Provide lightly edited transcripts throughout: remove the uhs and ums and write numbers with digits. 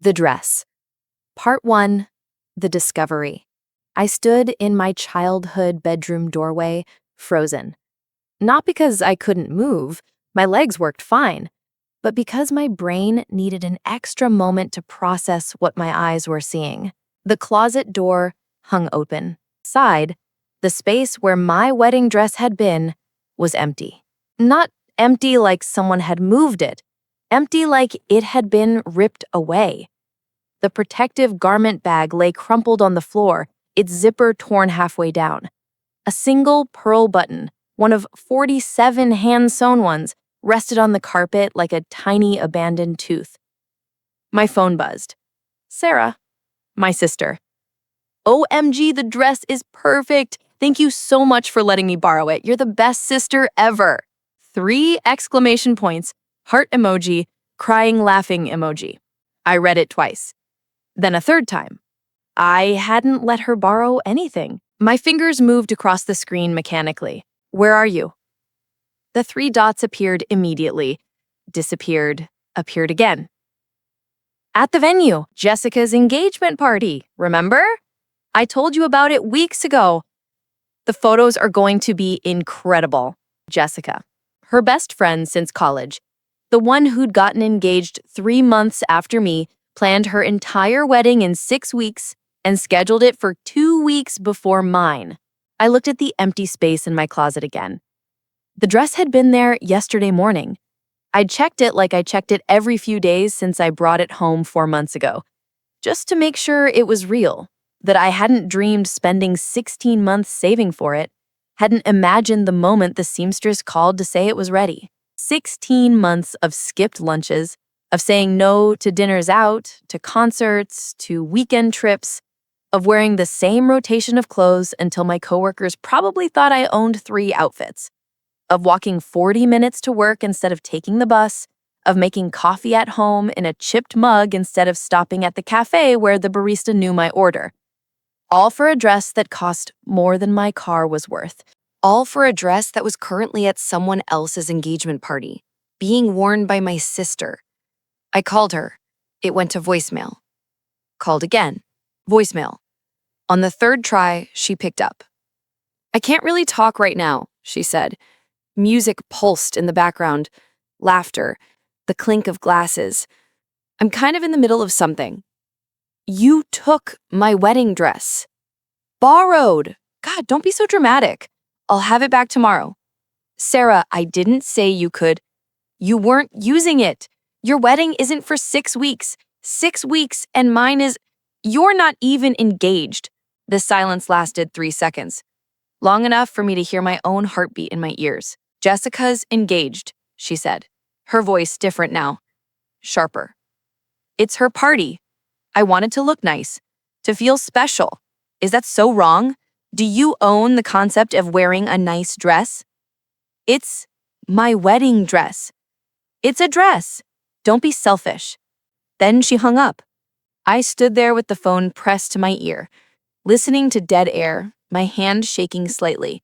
The dress. Part 1. The discovery. I stood in my childhood bedroom doorway, frozen. Not because I couldn't move, my legs worked fine, but because my brain needed an extra moment to process what my eyes were seeing. The closet door hung open. Inside, the space where my wedding dress had been was empty. Not empty like someone had moved it, empty like it had been ripped away. The protective garment bag lay crumpled on the floor, its zipper torn halfway down. A single pearl button, one of 47 hand-sewn ones, rested on the carpet like a tiny abandoned tooth. My phone buzzed. Sarah, my sister. OMG, the dress is perfect. Thank you so much for letting me borrow it. You're the best sister ever. 3 exclamation points, heart emoji, crying laughing emoji. I read it twice. Then a third time. I hadn't let her borrow anything. My fingers moved across the screen mechanically. Where are you? The 3 dots appeared immediately, disappeared, appeared again. At the venue, Jessica's engagement party, remember? I told you about it weeks ago. The photos are going to be incredible. Jessica, her best friend since college, the one who'd gotten engaged 3 months after me, planned her entire wedding in 6 weeks and scheduled it for 2 weeks before mine. I looked at the empty space in my closet again. The dress had been there yesterday morning. I'd checked it like I checked it every few days since I brought it home 4 months ago, just to make sure it was real, that I hadn't dreamed spending 16 months saving for it, hadn't imagined the moment the seamstress called to say it was ready. 16 months of skipped lunches, of saying no to dinners out, to concerts, to weekend trips, of wearing the same rotation of clothes until my coworkers probably thought I owned 3 outfits, of walking 40 minutes to work instead of taking the bus, of making coffee at home in a chipped mug instead of stopping at the cafe where the barista knew my order. All for a dress that cost more than my car was worth. All for a dress that was currently at someone else's engagement party, being worn by my sister. I called her. It went to voicemail. Called again. Voicemail. On the 3rd try, she picked up. I can't really talk right now, she said. Music pulsed in the background. Laughter. The clink of glasses. I'm kind of in the middle of something. You took my wedding dress. Borrowed. God, don't be so dramatic. I'll have it back tomorrow. Sarah, I didn't say you could. You weren't using it. Your wedding isn't for 6 weeks. 6 weeks, and mine is... You're not even engaged. The silence lasted 3 seconds. Long enough for me to hear my own heartbeat in my ears. Jessica's engaged, she said. Her voice different now. Sharper. It's her party. I wanted to look nice. To feel special. Is that so wrong? Do you own the concept of wearing a nice dress? It's my wedding dress. It's a dress. Don't be selfish. Then she hung up. I stood there with the phone pressed to my ear, listening to dead air, my hand shaking slightly.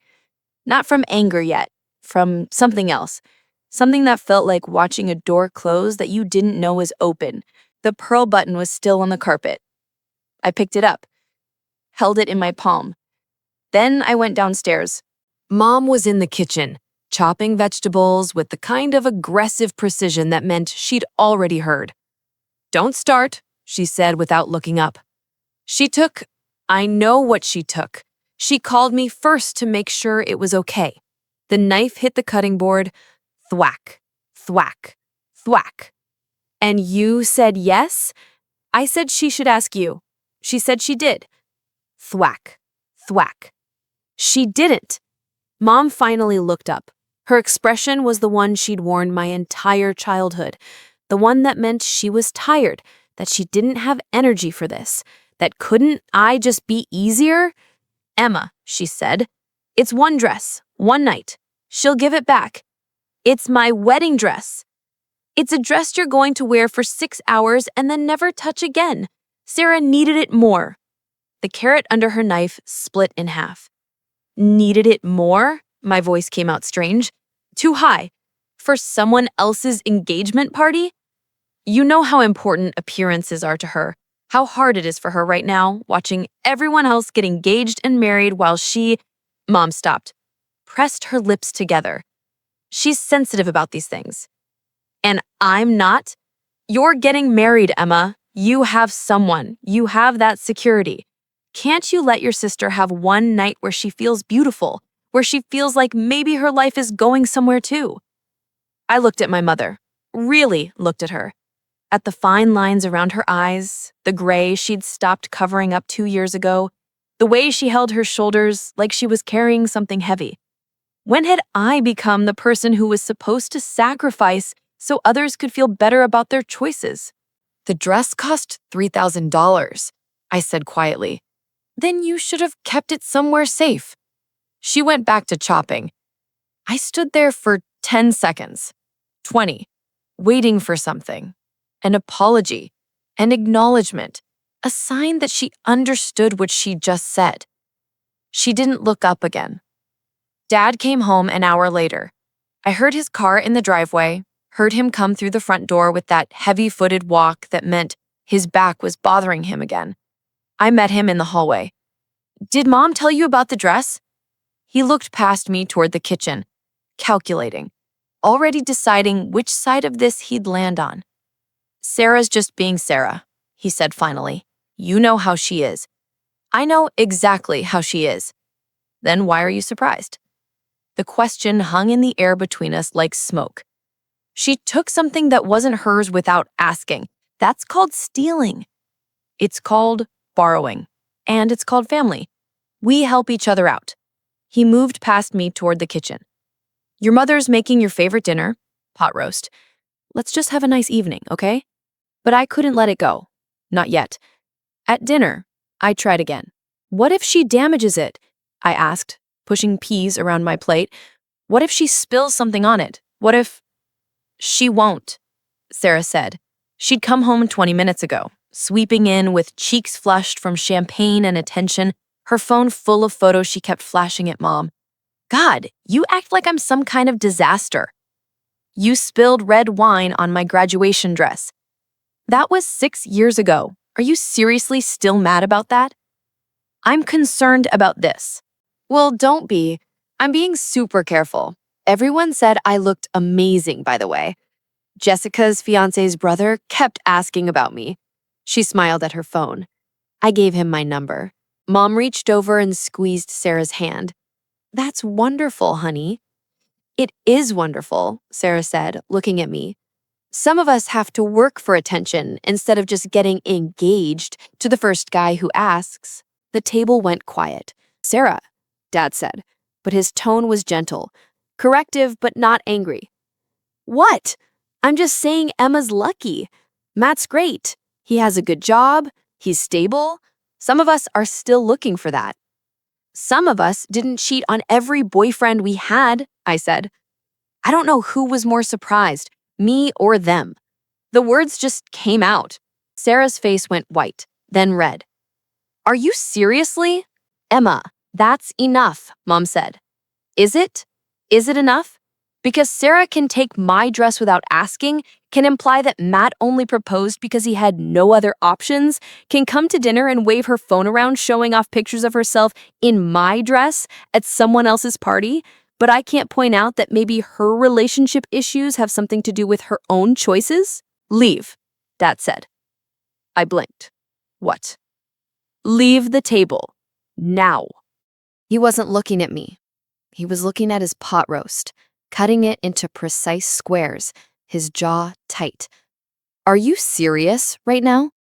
Not from anger yet, from something else. Something that felt like watching a door close that you didn't know was open. The pearl button was still on the carpet. I picked it up, held it in my palm. Then I went downstairs. Mom was in the kitchen, chopping vegetables with the kind of aggressive precision that meant she'd already heard. Don't start, she said without looking up. I know what she took. She called me first to make sure it was okay. The knife hit the cutting board, thwack, thwack, thwack. And you said yes? I said she should ask you. She said she did. Thwack, thwack. She didn't. Mom finally looked up. Her expression was the one she'd worn my entire childhood, the one that meant she was tired, that she didn't have energy for this, that couldn't I just be easier? Emma, she said, it's one dress, one night. She'll give it back. It's my wedding dress. It's a dress you're going to wear for 6 hours and then never touch again. Sarah needed it more. The carrot under her knife split in half. Needed it more? My voice came out strange. Too high. For someone else's engagement party? You know how important appearances are to her, how hard it is for her right now, watching everyone else get engaged and married while she— Mom stopped, pressed her lips together. She's sensitive about these things. And I'm not. You're getting married, Emma. You have someone. You have that security. Can't you let your sister have one night where she feels beautiful, where she feels like maybe her life is going somewhere too? I looked at my mother, really looked at her, at the fine lines around her eyes, the gray she'd stopped covering up 2 years ago, the way she held her shoulders like she was carrying something heavy. When had I become the person who was supposed to sacrifice so others could feel better about their choices? The dress cost $3,000, I said quietly. Then you should have kept it somewhere safe. She went back to chopping. I stood there for 10 seconds, 20, waiting for something. An apology, an acknowledgement, a sign that she understood what she just said. She didn't look up again. Dad came home an hour later. I heard his car in the driveway, heard him come through the front door with that heavy-footed walk that meant his back was bothering him again. I met him in the hallway. "Did Mom tell you about the dress?" He looked past me toward the kitchen, calculating, already deciding which side of this he'd land on. "Sarah's just being Sarah," he said finally. "You know how she is." "I know exactly how she is." "Then why are you surprised?" The question hung in the air between us like smoke. She took something that wasn't hers without asking. That's called stealing. It's called borrowing. And it's called family. We help each other out. He moved past me toward the kitchen. "Your mother's making your favorite dinner, pot roast. Let's just have a nice evening, okay?" But I couldn't let it go. Not yet. At dinner, I tried again. "What if she damages it?" I asked, pushing peas around my plate. "What if she spills something on it? What if—" "She won't," Sarah said. She'd come home 20 minutes ago, sweeping in with cheeks flushed from champagne and attention, her phone full of photos she kept flashing at Mom. "God, you act like I'm some kind of disaster. You spilled red wine on my graduation dress. That was 6 years ago. Are you seriously still mad about that?" "I'm concerned about this." "Well, don't be. I'm being super careful. Everyone said I looked amazing, by the way. Jessica's fiance's brother kept asking about me." She smiled at her phone. I gave him my number. Mom reached over and squeezed Sarah's hand. "That's wonderful, honey." "It is wonderful," Sarah said, looking at me. "Some of us have to work for attention instead of just getting engaged to the first guy who asks." The table went quiet. "Sarah," Dad said, but his tone was gentle, corrective but not angry. "What? I'm just saying Emma's lucky. Matt's great. He has a good job. He's stable. Some of us are still looking for that." "Some of us didn't cheat on every boyfriend we had," I said. I don't know who was more surprised, me or them. The words just came out. Sarah's face went white, then red. "Are you seriously?" "Emma, that's enough," Mom said. "Is it? Is it enough? Because Sarah can take my dress without asking, can imply that Matt only proposed because he had no other options, can come to dinner and wave her phone around showing off pictures of herself in my dress at someone else's party, but I can't point out that maybe her relationship issues have something to do with her own choices?" "Leave," Dad said. I blinked. "What?" "Leave the table. Now." He wasn't looking at me. He was looking at his pot roast, cutting it into precise squares, his jaw tight. "Are you serious right now?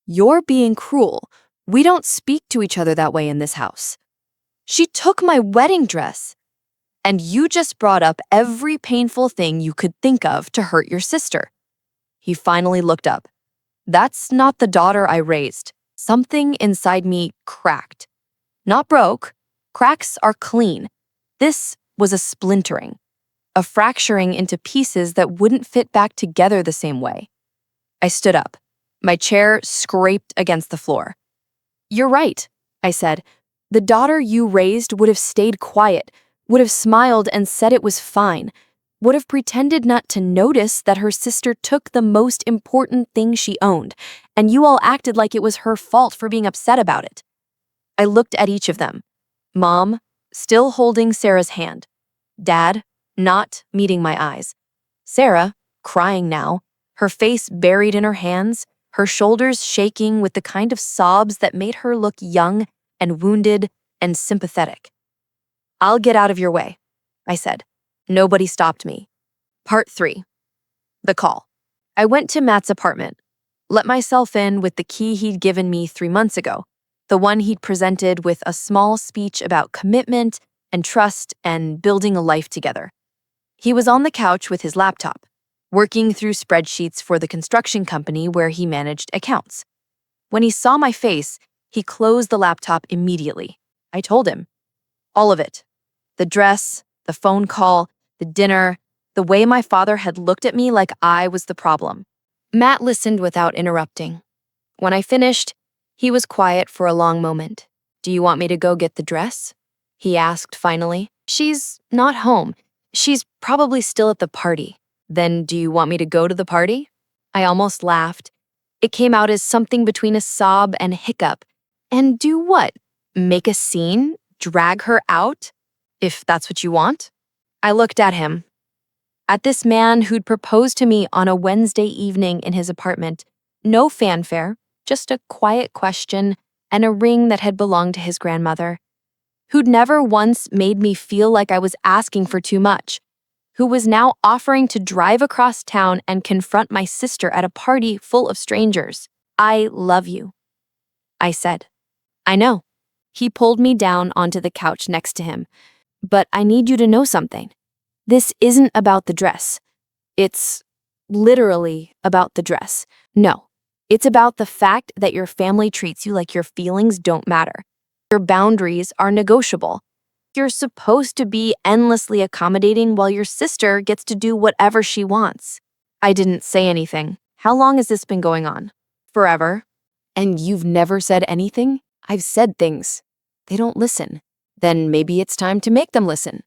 You're being cruel. We don't speak to each other that way in this house. She took my wedding dress. And you just brought up every painful thing you could think of to hurt your sister." He finally looked up. "That's not the daughter I raised." Something inside me cracked. Not broke. Cracks are clean. This was a splintering, a fracturing into pieces that wouldn't fit back together the same way. I stood up. My chair scraped against the floor. "You're right," I said. "The daughter you raised would have stayed quiet, would have smiled and said it was fine. would have pretended not to notice that her sister took the most important thing she owned, and you all acted like it was her fault for being upset about it. I looked at each of them. Mom, still holding Sarah's hand. Dad, not meeting my eyes. Sarah, crying now, her face buried in her hands, her shoulders shaking with the kind of sobs that made her look young and wounded and sympathetic. I'll get out of your way, I said. Nobody stopped me. Part 3. The call. I went to Matt's apartment, let myself in with the key he'd given me 3 months ago, the one he'd presented with a small speech about commitment and trust and building a life together. He was on the couch with his laptop, working through spreadsheets for the construction company where he managed accounts. When he saw my face, he closed the laptop immediately. I told him. All of it. The dress, the phone call, the dinner, the way my father had looked at me like I was the problem. Matt listened without interrupting. When I finished, he was quiet for a long moment. Do you want me to go get the dress? He asked finally. She's not home. She's probably still at the party. Then do you want me to go to the party? I almost laughed. It came out as something between a sob and hiccup. And do what? Make a scene? Drag her out? If that's what you want? I looked at him. At this man who'd proposed to me on a Wednesday evening in his apartment. No fanfare, just a quiet question and a ring that had belonged to his grandmother. Who'd never once made me feel like I was asking for too much. Who was now offering to drive across town and confront my sister at a party full of strangers. I love you, I said. I know. He pulled me down onto the couch next to him. But I need you to know something. This isn't about the dress. It's literally about the dress. No, it's about the fact that your family treats you like your feelings don't matter. Your boundaries are negotiable. You're supposed to be endlessly accommodating while your sister gets to do whatever she wants. I didn't say anything. How long has this been going on? Forever. And you've never said anything? I've said things. They don't listen. Then maybe it's time to make them listen.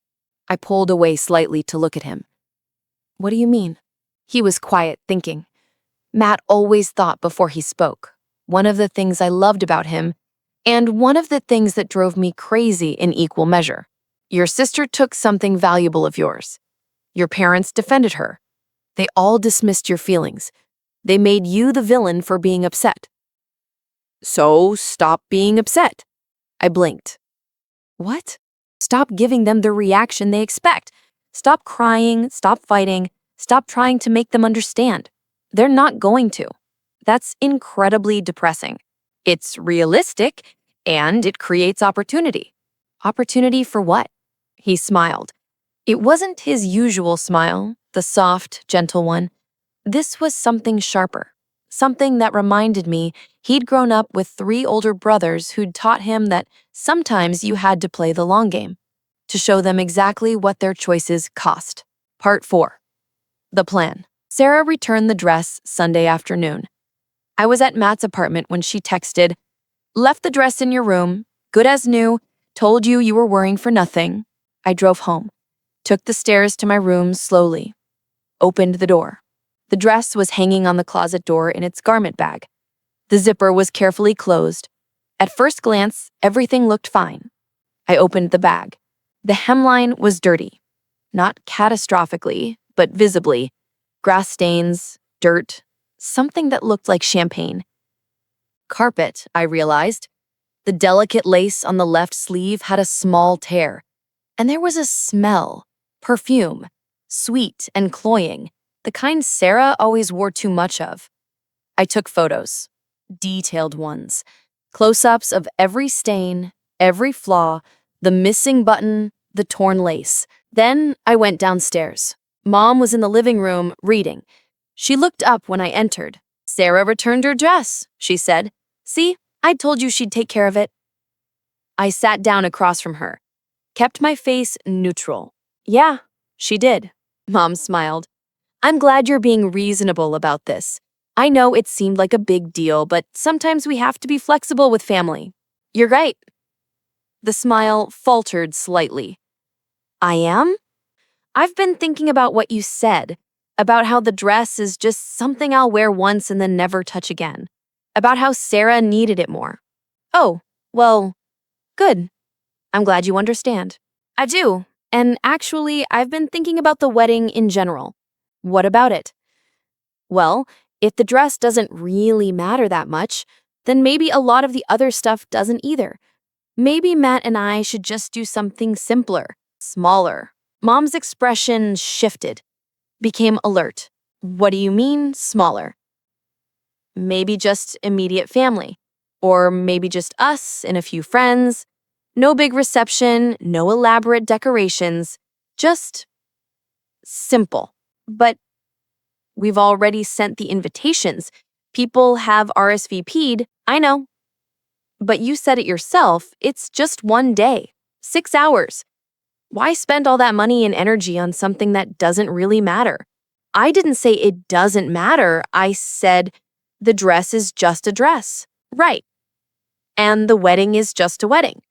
I pulled away slightly to look at him. What do you mean? He was quiet, thinking. Matt always thought before he spoke. One of the things I loved about him, and one of the things that drove me crazy in equal measure. Your sister took something valuable of yours. Your parents defended her. They all dismissed your feelings. They made you the villain for being upset. So stop being upset. I blinked. What? Stop giving them the reaction they expect. Stop crying, stop fighting, stop trying to make them understand. They're not going to. That's incredibly depressing. It's realistic, and it creates opportunity. Opportunity for what? He smiled. It wasn't his usual smile, the soft, gentle one. This was something sharper, something that reminded me he'd grown up with 3 older brothers who'd taught him that sometimes you had to play the long game, to show them exactly what their choices cost. Part 4. The plan. Sarah returned the dress Sunday afternoon. I was at Matt's apartment when she texted, "Left the dress in your room, good as new, told you you were worrying for nothing." I drove home, took the stairs to my room slowly, opened the door. The dress was hanging on the closet door in its garment bag. The zipper was carefully closed. At first glance, everything looked fine. I opened the bag. The hemline was dirty. Not catastrophically, but visibly. Grass stains, dirt, something that looked like champagne. Carpet, I realized. The delicate lace on the left sleeve had a small tear. And there was a smell, perfume, sweet and cloying, the kind Sarah always wore too much of. I took photos, detailed ones, close-ups of every stain, every flaw, the missing button, the torn lace. Then I went downstairs. Mom was in the living room reading. She looked up when I entered. "Sarah returned her dress," she said. "See, I told you she'd take care of it." I sat down across from her, kept my face neutral. "Yeah, she did." Mom smiled. "I'm glad you're being reasonable about this. I know it seemed like a big deal, but sometimes we have to be flexible with family." "You're right." The smile faltered slightly. "I am?" I've been thinking about what you said, about how the dress is just something I'll wear once and then never touch again, about how Sarah needed it more. Oh, well, good. I'm glad you understand. I do. And actually, I've been thinking about the wedding in general. What about it? Well, if the dress doesn't really matter that much, then maybe a lot of the other stuff doesn't either. Maybe Matt and I should just do something simpler, smaller. Mom's expression shifted, became alert. What do you mean, smaller? Maybe just immediate family. Or maybe just us and a few friends. No big reception, no elaborate decorations. Just simple. But we've already sent the invitations. People have RSVP'd, I know. But you said it yourself, it's just one day, 6 hours. Why spend all that money and energy on something that doesn't really matter? I didn't say it doesn't matter. I said the dress is just a dress. Right. And the wedding is just a wedding.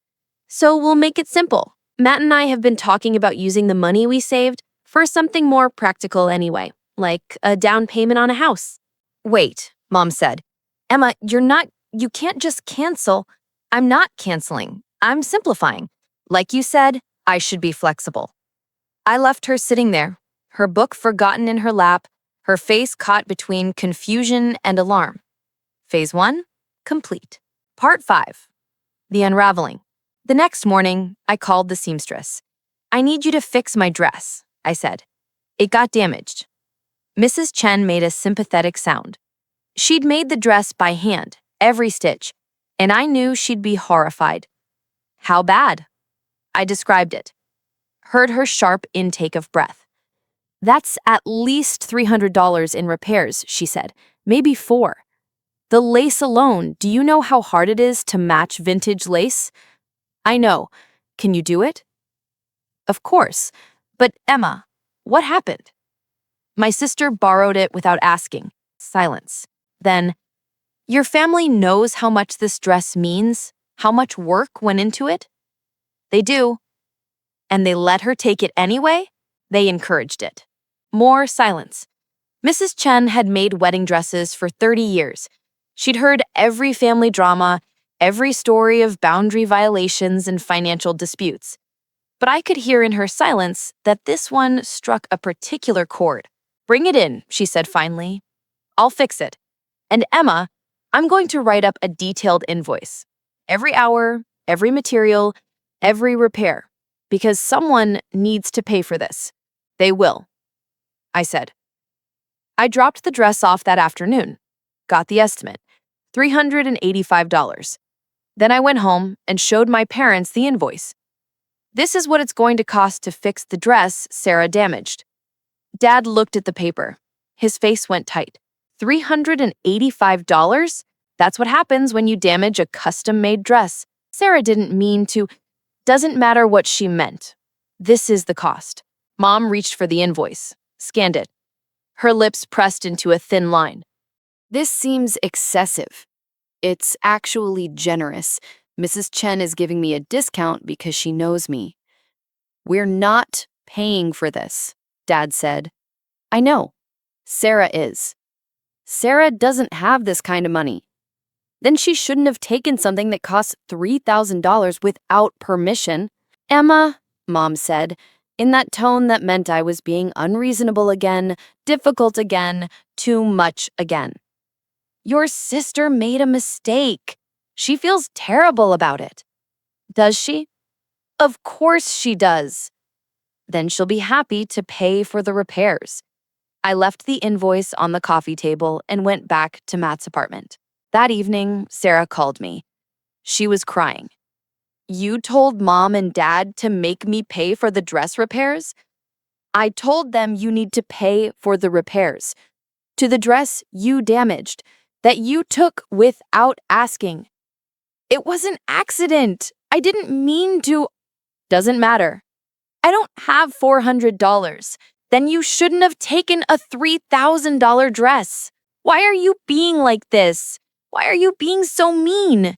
So we'll make it simple. Matt and I have been talking about using the money we saved for something more practical anyway, like a down payment on a house. Wait, Mom said. Emma, you can't just cancel. I'm not canceling. I'm simplifying. Like you said, I should be flexible. I left her sitting there, her book forgotten in her lap, her face caught between confusion and alarm. Phase 1, complete. Part 5, the unraveling. The next morning, I called the seamstress. I need you to fix my dress, I said. It got damaged. Mrs. Chen made a sympathetic sound. She'd made the dress by hand, every stitch, and I knew she'd be horrified. How bad? I described it. Heard her sharp intake of breath. That's at least $300 in repairs, she said. Maybe 4. The lace alone, do you know how hard it is to match vintage lace? I know. Can you do it? Of course. But Emma, what happened? My sister borrowed it without asking. Silence. Then, your family knows how much this dress means, how much work went into it? They do. And they let her take it anyway? They encouraged it. More silence. Mrs. Chen had made wedding dresses for 30 years. She'd heard every family drama, every story of boundary violations and financial disputes. But I could hear in her silence that this one struck a particular chord. Bring it in, she said finally. I'll fix it. And Emma, I'm going to write up a detailed invoice. Every hour, every material, every repair. Because someone needs to pay for this. They will, I said. I dropped the dress off that afternoon. Got the estimate, $385. Then I went home and showed my parents the invoice. This is what it's going to cost to fix the dress Sarah damaged. Dad looked at the paper. His face went tight. $385? That's what happens when you damage a custom-made dress. Sarah didn't mean to. Doesn't matter what she meant. This is the cost. Mom reached for the invoice, scanned it. Her lips pressed into a thin line. This seems excessive. It's actually generous. Mrs. Chen is giving me a discount because she knows me. We're not paying for this, Dad said. I know. Sarah is. Sarah doesn't have this kind of money. Then she shouldn't have taken something that costs $3,000 without permission. Emma, Mom said, in that tone that meant I was being unreasonable again, difficult again, too much again. Your sister made a mistake. She feels terrible about it. Does she? Of course she does. Then she'll be happy to pay for the repairs. I left the invoice on the coffee table and went back to Matt's apartment. That evening, Sarah called me. She was crying. You told Mom and Dad to make me pay for the dress repairs? I told them you need to pay for the repairs. To the dress you damaged, that you took without asking. It was an accident. I didn't mean to. Doesn't matter. I don't have $400. Then you shouldn't have taken a $3,000 dress. Why are you being like this? Why are you being so mean?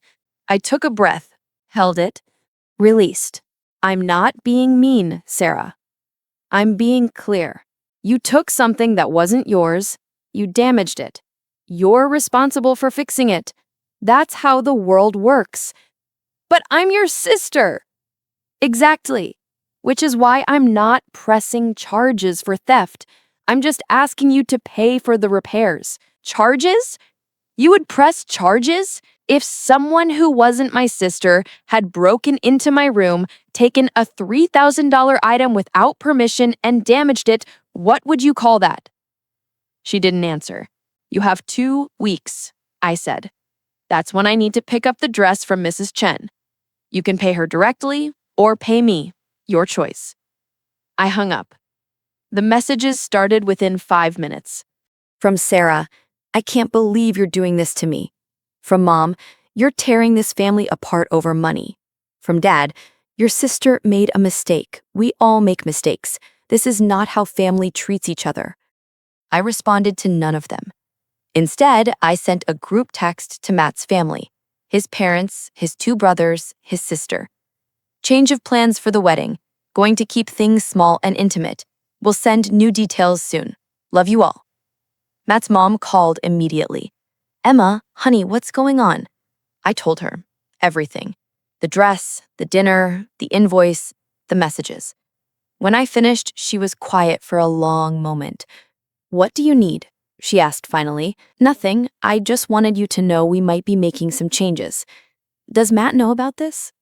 I took a breath, held it, released. I'm not being mean, Sarah. I'm being clear. You took something that wasn't yours, you damaged it. You're responsible for fixing it. That's how the world works. But I'm your sister. Exactly. Which is why I'm not pressing charges for theft. I'm just asking you to pay for the repairs. Charges? You would press charges? If someone who wasn't my sister had broken into my room, taken a $3,000 item without permission, and damaged it, what would you call that? She didn't answer. You have 2 weeks, I said. That's when I need to pick up the dress from Mrs. Chen. You can pay her directly or pay me. Your choice. I hung up. The messages started within 5 minutes. From Sarah, I can't believe you're doing this to me. From Mom, you're tearing this family apart over money. From Dad, your sister made a mistake. We all make mistakes. This is not how family treats each other. I responded to none of them. Instead, I sent a group text to Matt's family, his parents, his 2 brothers, his sister. Change of plans for the wedding. Going to keep things small and intimate. We'll send new details soon. Love you all. Matt's mom called immediately. Emma, honey, what's going on? I told her everything. The dress, the dinner, the invoice, the messages. When I finished, she was quiet for a long moment. What do you need? She asked finally. Nothing. I just wanted you to know we might be making some changes. Does Matt know about this?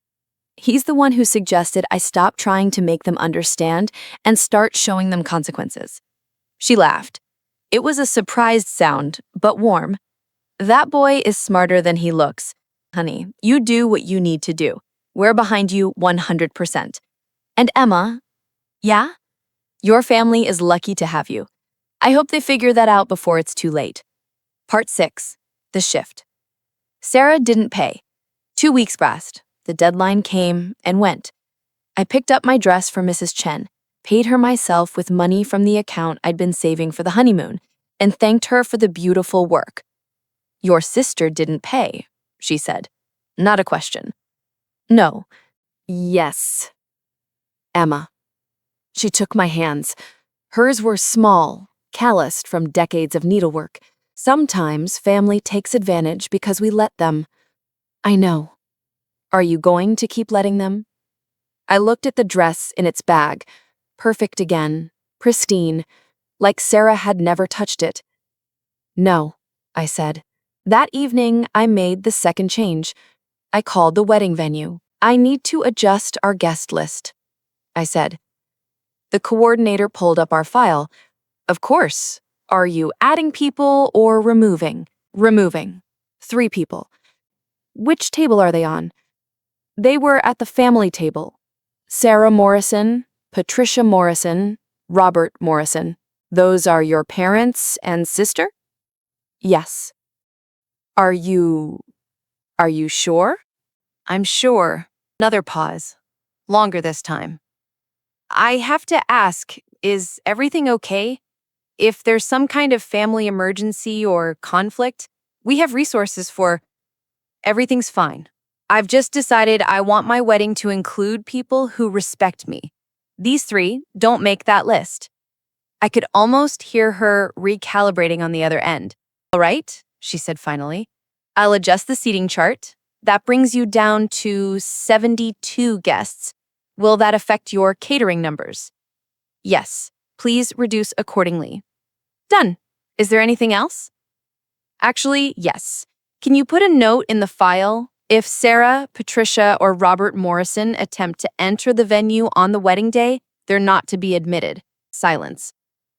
He's the one who suggested I stop trying to make them understand and start showing them consequences. She laughed. It was a surprised sound, but warm. That boy is smarter than he looks. Honey, you do what you need to do. We're behind you 100%. And Emma, yeah? Your family is lucky to have you. I hope they figure that out before it's too late. Part 6. The shift. Sarah didn't pay. 2 weeks passed. The deadline came and went. I picked up my dress for Mrs. Chen, paid her myself with money from the account I'd been saving for the honeymoon, and thanked her for the beautiful work. Your sister didn't pay, she said. Not a question. No. Yes. Emma. She took my hands. Hers were small, calloused from decades of needlework. Sometimes family takes advantage because we let them. I know. Are you going to keep letting them? I looked at the dress in its bag, perfect again, pristine, like Sarah had never touched it. No, I said. That evening, I made the second change. I called the wedding venue. I need to adjust our guest list, I said. The coordinator pulled up our file. Of course. Are you adding people or removing? Removing. 3 people. Which table are they on? They were at the family table. Sarah Morrison, Patricia Morrison, Robert Morrison. Those are your parents and sister? Yes. Are you sure? I'm sure. Another pause. Longer this time. I have to ask, is everything okay? If there's some kind of family emergency or conflict, we have resources for. Everything's fine. I've just decided I want my wedding to include people who respect me. These 3 don't make that list. I could almost hear her recalibrating on the other end. All right, she said finally. I'll adjust the seating chart. That brings you down to 72 guests. Will that affect your catering numbers? Yes. Please reduce accordingly. Done. Is there anything else? Actually, yes. Can you put a note in the file? If Sarah, Patricia, or Robert Morrison attempt to enter the venue on the wedding day, they're not to be admitted. Silence.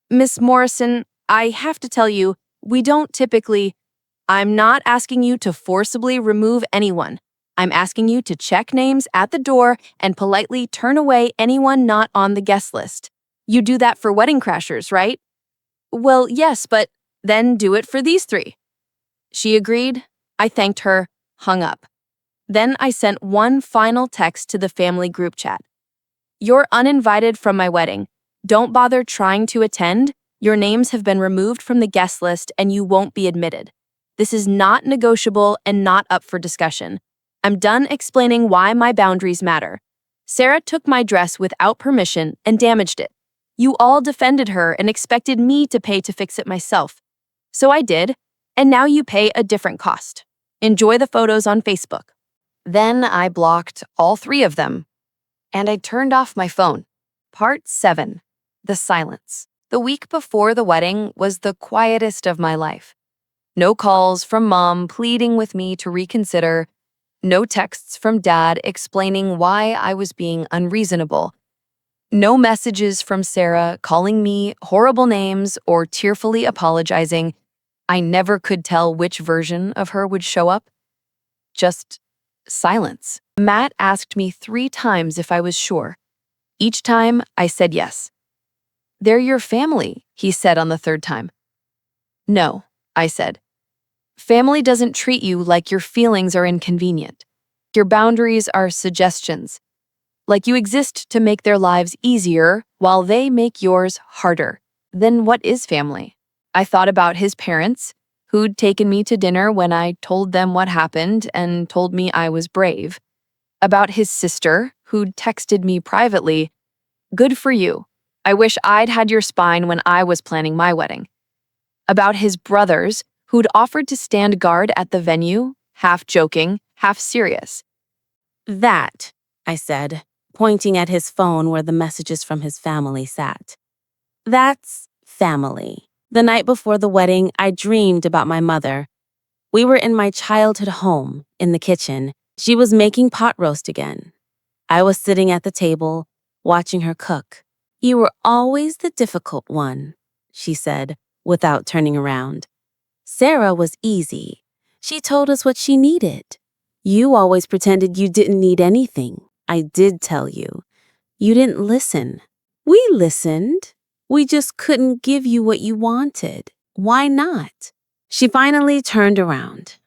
Miss Morrison, I have to tell you, we don't typically. I'm not asking you to forcibly remove anyone. I'm asking you to check names at the door and politely turn away anyone not on the guest list. You do that for wedding crashers, right? Well, yes, but then do it for these 3. She agreed. I thanked her, hung up. Then I sent one final text to the family group chat. You're uninvited from my wedding. Don't bother trying to attend. Your names have been removed from the guest list and you won't be admitted. This is not negotiable and not up for discussion. I'm done explaining why my boundaries matter. Sarah took my dress without permission and damaged it. You all defended her and expected me to pay to fix it myself. So I did, and now you pay a different cost. Enjoy the photos on Facebook." Then I blocked all 3 of them, and I turned off my phone. Part 7. The silence. The week before the wedding was the quietest of my life. No calls from Mom pleading with me to reconsider. No texts from Dad explaining why I was being unreasonable. No messages from Sarah calling me horrible names or tearfully apologizing. I never could tell which version of her would show up. Just silence. Matt asked me 3 times if I was sure. Each time, I said yes. "They're your family," he said on the 3rd time. "No," I said. "Family doesn't treat you like your feelings are inconvenient. Your boundaries are suggestions. Like you exist to make their lives easier while they make yours harder. Then what is family?" I thought about his parents, who'd taken me to dinner when I told them what happened and told me I was brave. About his sister, who'd texted me privately, "Good for you. I wish I'd had your spine when I was planning my wedding." About his brothers, who'd offered to stand guard at the venue, half joking, half serious. "That," I said, pointing at his phone where the messages from his family sat. "That's family." The night before the wedding, I dreamed about my mother. We were in my childhood home, in the kitchen. She was making pot roast again. I was sitting at the table, watching her cook. "You were always the difficult one," she said, without turning around. "Sarah was easy. She told us what she needed. You always pretended you didn't need anything. I did tell you. You didn't listen. We listened. We just couldn't give you what you wanted. Why not?" She finally turned around.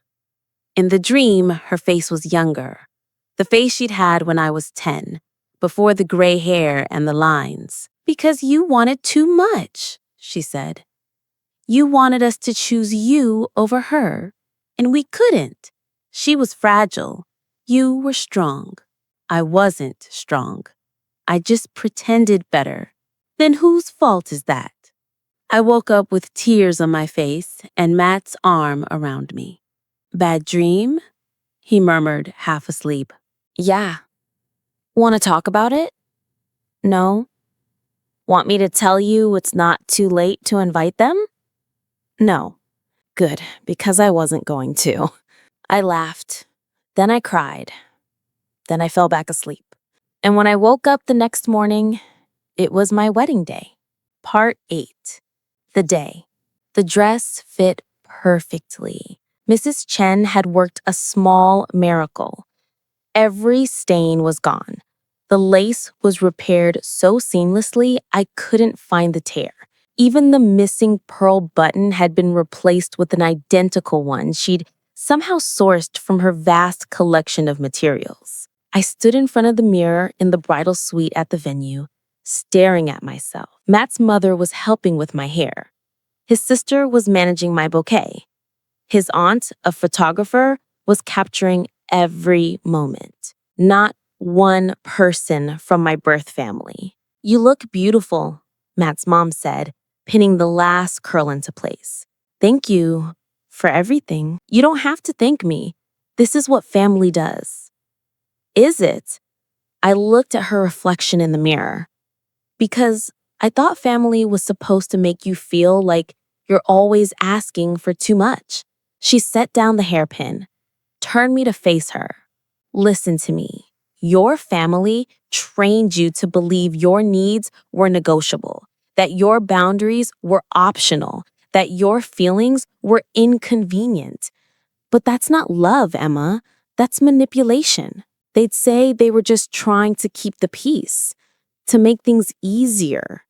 In the dream, her face was younger. The face she'd had when I was 10, before the gray hair and the lines. "Because you wanted too much," she said. "You wanted us to choose you over her, and we couldn't. She was fragile. You were strong. I wasn't strong. I just pretended better. Then whose fault is that?" I woke up with tears on my face and Matt's arm around me. "Bad dream?" he murmured, half asleep. "Yeah. Want to talk about it?" "No." "Want me to tell you it's not too late to invite them?" "No." Good, because I wasn't going to. I laughed. Then I cried. Then I fell back asleep. And when I woke up the next morning, it was my wedding day. Part 8. The day. The dress fit perfectly. Mrs. Chen had worked a small miracle. Every stain was gone. The lace was repaired so seamlessly I couldn't find the tear. Even the missing pearl button had been replaced with an identical one she'd somehow sourced from her vast collection of materials. I stood in front of the mirror in the bridal suite at the venue, staring at myself. Matt's mother was helping with my hair. His sister was managing my bouquet. His aunt, a photographer, was capturing every moment. Not one person from my birth family. "You look beautiful," Matt's mom said, pinning the last curl into place. "Thank you for everything." "You don't have to thank me. This is what family does." "Is it?" I looked at her reflection in the mirror. "Because I thought family was supposed to make you feel like you're always asking for too much." She set down the hairpin, turned me to face her. "Listen to me. Your family trained you to believe your needs were negotiable, that your boundaries were optional, that your feelings were inconvenient. But that's not love, Emma. That's manipulation. They'd say they were just trying to keep the peace, to make things easier."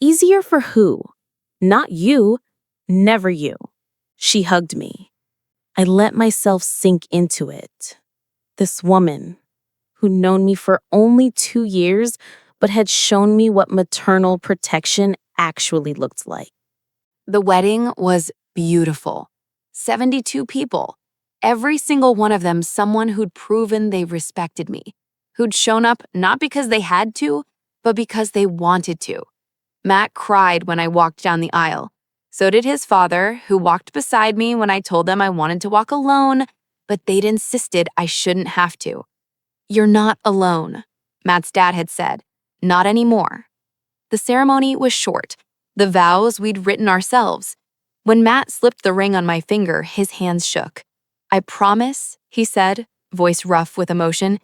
"Easier for who?" "Not you. Never you." She hugged me. I let myself sink into it. This woman, who'd known me for only 2 years, but had shown me what maternal protection actually looked like. The wedding was beautiful. 72 people. Every single one of them someone who'd proven they respected me, who'd shown up not because they had to, but because they wanted to. Matt cried when I walked down the aisle. So did his father, who walked beside me when I told them I wanted to walk alone, but they'd insisted I shouldn't have to. "You're not alone," Matt's dad had said. "Not anymore." The ceremony was short, the vows we'd written ourselves. When Matt slipped the ring on my finger, his hands shook. "I promise," he said, voice rough with emotion,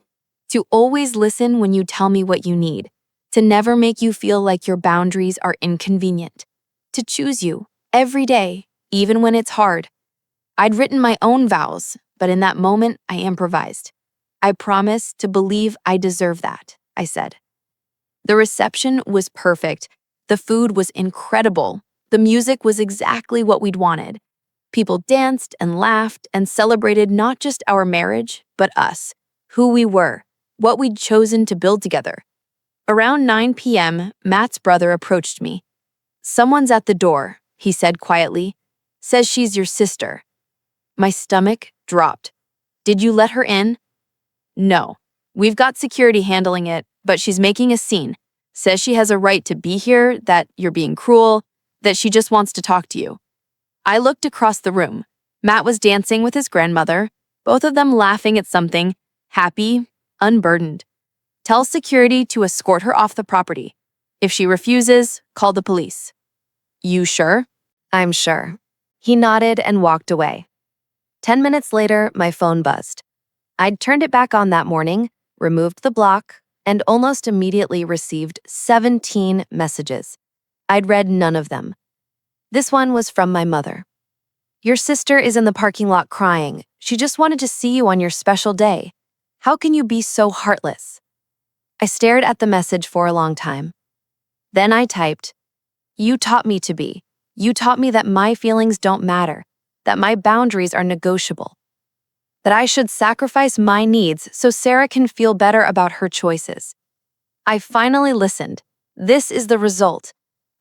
"to always listen when you tell me what you need, to never make you feel like your boundaries are inconvenient, to choose you every day, even when it's hard." I'd written my own vows, but in that moment, I improvised. "I promise to believe I deserve that," I said. The reception was perfect. The food was incredible. The music was exactly what we'd wanted. People danced and laughed and celebrated not just our marriage, but us, who we were, what we'd chosen to build together. Around 9 p.m., Matt's brother approached me. "Someone's at the door," he said quietly. "Says she's your sister." My stomach dropped. "Did you let her in?" "No. We've got security handling it, but she's making a scene. Says she has a right to be here, that you're being cruel, that she just wants to talk to you." I looked across the room. Matt was dancing with his grandmother, both of them laughing at something, happy, unburdened. "Tell security to escort her off the property. If she refuses, call the police." "You sure?" I'm sure. He nodded and walked away. 10 minutes later, my phone buzzed. I'd turned it back on that morning, removed the block, and almost immediately received 17 messages. I'd read none of them. This one was from my mother. "Your sister is in the parking lot crying. She just wanted to see you on your special day. How can you be so heartless?" I stared at the message for a long time. Then I typed, "You taught me to be. You taught me that my feelings don't matter, that my boundaries are negotiable, that I should sacrifice my needs so Sarah can feel better about her choices. I finally listened. This is the result.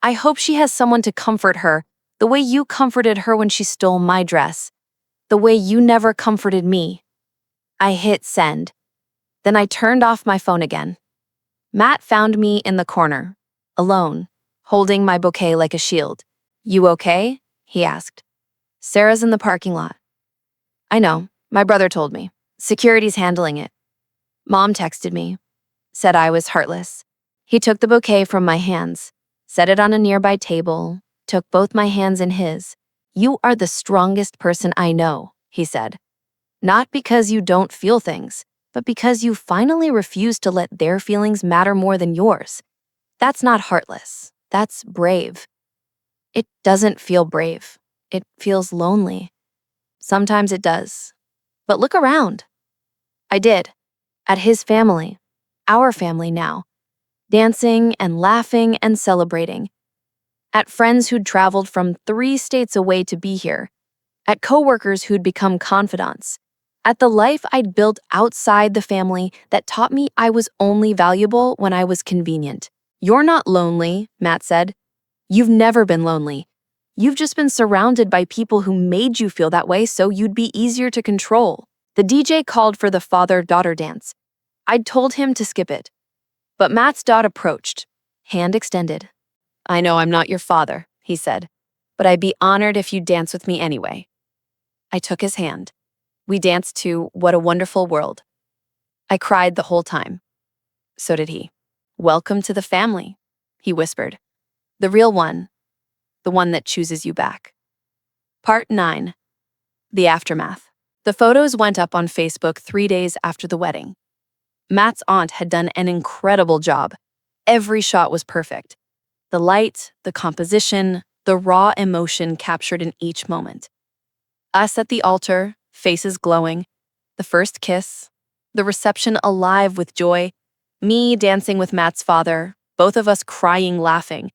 I hope she has someone to comfort her, the way you comforted her when she stole my dress, the way you never comforted me." I hit send. Then I turned off my phone again. Matt found me in the corner, alone, holding my bouquet like a shield. "You okay?" he asked. "Sarah's in the parking lot." "I know. My brother told me. Security's handling it. Mom texted me. Said I was heartless." He took the bouquet from my hands, set it on a nearby table, took both my hands in his. "You are the strongest person I know," he said. "Not because you don't feel things, but because you finally refuse to let their feelings matter more than yours. That's not heartless. That's brave." It doesn't feel brave. It feels lonely. Sometimes it does. But look around. I did. At his family. Our family now. Dancing and laughing and celebrating. At friends who'd traveled from 3 states away to be here. At coworkers who'd become confidants. At the life I'd built outside the family that taught me I was only valuable when I was convenient. "You're not lonely," Matt said. "You've never been lonely. You've just been surrounded by people who made you feel that way so you'd be easier to control." The DJ called for the father-daughter dance. I'd told him to skip it. But Matt's dad approached, hand extended. "I know I'm not your father," he said, "but I'd be honored if you'd dance with me anyway." I took his hand. We danced to "What a Wonderful World." I cried the whole time. So did he. "Welcome to the family," he whispered. "The real one. The one that chooses you back." Part 9. The Aftermath. The photos went up on Facebook 3 days after the wedding. Matt's aunt had done an incredible job. Every shot was perfect. The light, the composition, the raw emotion captured in each moment. Us at the altar, faces glowing, the first kiss, the reception alive with joy, me dancing with Matt's father, both of us crying, laughing.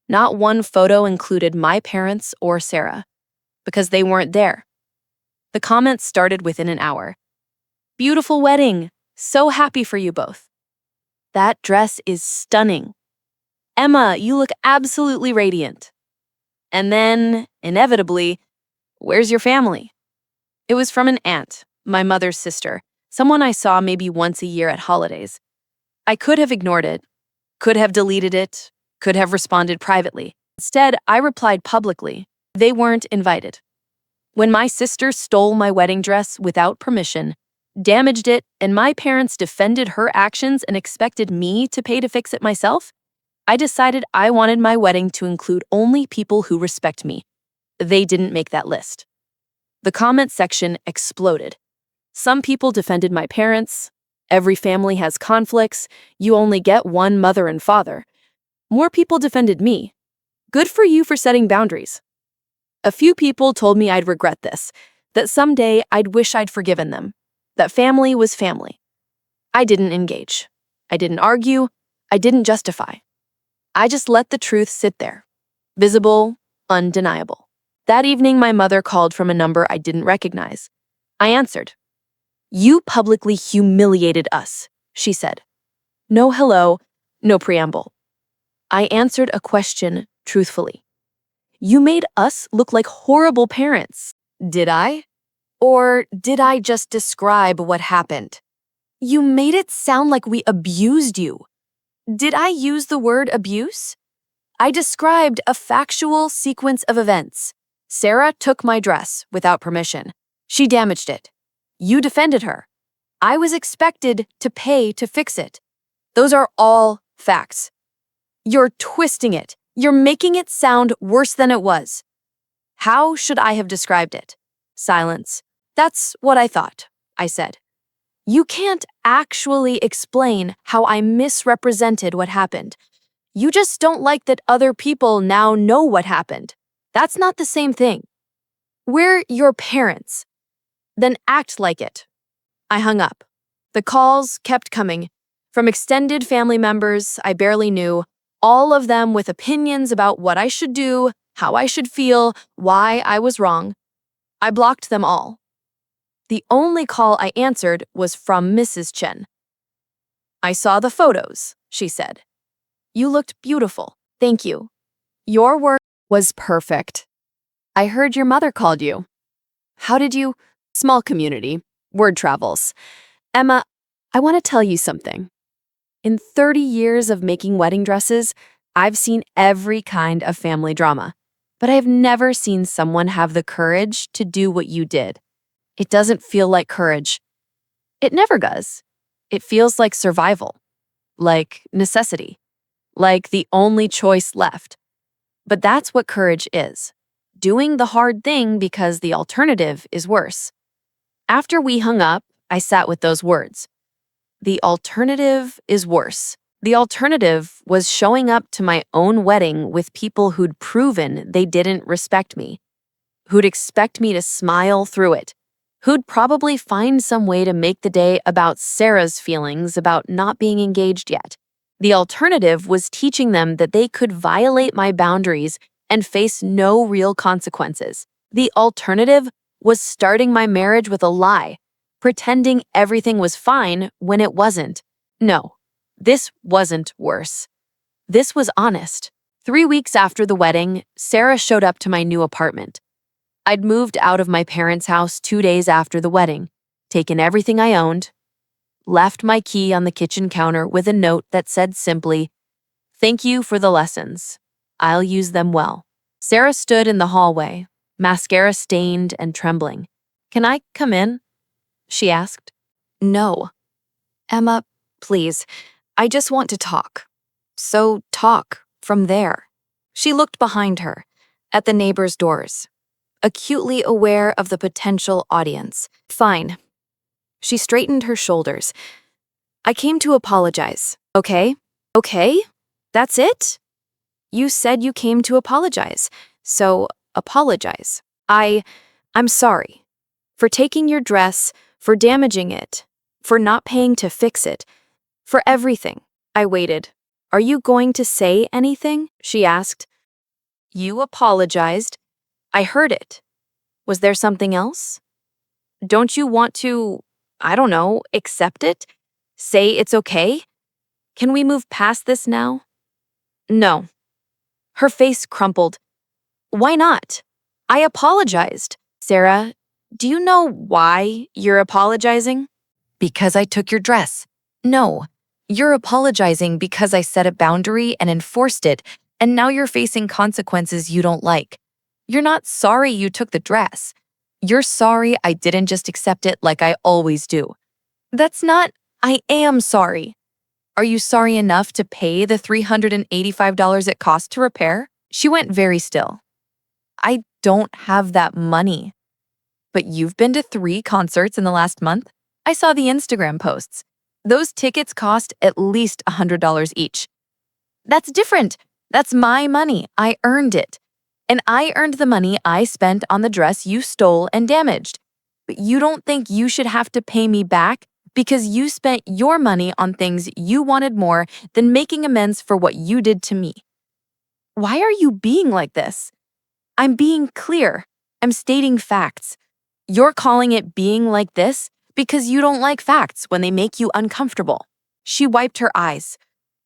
Not one photo included my parents or Sarah, because they weren't there. The comments started within an hour. "Beautiful wedding! So happy for you both. That dress is stunning. Emma, you look absolutely radiant." And then, inevitably, "Where's your family?" It was from an aunt, my mother's sister, someone I saw maybe once a year at holidays. I could have ignored it, could have deleted it, could have responded privately. Instead, I replied publicly. They weren't invited. When my sister stole my wedding dress without permission, damaged it, and my parents defended her actions and expected me to pay to fix it myself, I decided I wanted my wedding to include only people who respect me. They didn't make that list. The comment section exploded. Some people defended my parents. Every family has conflicts. You only get one mother and father. More people defended me. Good for you for setting boundaries. A few people told me I'd regret this, that someday I'd wish I'd forgiven them, that family was family. I didn't engage. I didn't argue. I didn't justify. I just let the truth sit there, visible, undeniable. That evening, my mother called from a number I didn't recognize. I answered. "You publicly humiliated us," she said. No hello, no preamble. I answered a question truthfully. "You made us look like horrible parents." Did I? Or did I just describe what happened? You made it sound like we abused you. Did I use the word abuse? I described a factual sequence of events. Sarah took my dress without permission. She damaged it. You defended her. I was expected to pay to fix it. Those are all facts. You're twisting it. You're making it sound worse than it was. How should I have described it? Silence. That's what I thought, I said. You can't actually explain how I misrepresented what happened. You just don't like that other people now know what happened. That's not the same thing. We're your parents. Then act like it. I hung up. The calls kept coming. From extended family members I barely knew, all of them with opinions about what I should do, how I should feel, why I was wrong. I blocked them all. The only call I answered was from Mrs. Chen. "I saw the photos," she said. "You looked beautiful. Thank you. Your work was perfect. I heard your mother called you. How did you?" Small community. Word travels. Emma, I want to tell you something. In 30 years of making wedding dresses, I've seen every kind of family drama, but I've never seen someone have the courage to do what you did. It doesn't feel like courage. It never does. It feels like survival, like necessity, like the only choice left. But that's what courage is. Doing the hard thing because the alternative is worse. After we hung up, I sat with those words. The alternative is worse. The alternative was showing up to my own wedding with people who'd proven they didn't respect me, who'd expect me to smile through it, who'd probably find some way to make the day about Sarah's feelings about not being engaged yet. The alternative was teaching them that they could violate my boundaries and face no real consequences. The alternative was starting my marriage with a lie, pretending everything was fine when it wasn't. No, this wasn't worse. This was honest. 3 weeks after the wedding, Sarah showed up to my new apartment. I'd moved out of my parents' house 2 days after the wedding, taken everything I owned, left my key on the kitchen counter with a note that said simply, "Thank you for the lessons. I'll use them well." Sarah stood in the hallway, mascara stained and trembling. "Can I come in?" she asked. "No. Emma, please. I just want to talk. So talk from there." She looked behind her, at the neighbors' doors, acutely aware of the potential audience. "Fine." She straightened her shoulders. "I came to apologize, okay? Okay? That's it? You said you came to apologize, so apologize. I'm sorry. For taking your dress, for damaging it, for not paying to fix it, for everything." I waited. "Are you going to say anything?" she asked. "You apologized. I heard it. Was there something else? Don't you want to, I don't know, accept it? Say it's okay? Can we move past this now?" "No." Her face crumpled. "Why not? I apologized." "Sarah, do you know why you're apologizing?" "Because I took your dress." "No. You're apologizing because I set a boundary and enforced it, and now you're facing consequences you don't like. You're not sorry you took the dress. You're sorry I didn't just accept it like I always do. That's not, I am sorry. Are you sorry enough to pay the $385 it cost to repair? She went very still. I don't have that money. But you've been to 3 concerts in the last month? I saw the Instagram posts. Those tickets cost at least $100 each. That's different. That's my money. I earned it. And I earned the money I spent on the dress you stole and damaged. But you don't think you should have to pay me back because you spent your money on things you wanted more than making amends for what you did to me. Why are you being like this? I'm being clear. I'm stating facts. You're calling it being like this because you don't like facts when they make you uncomfortable. She wiped her eyes,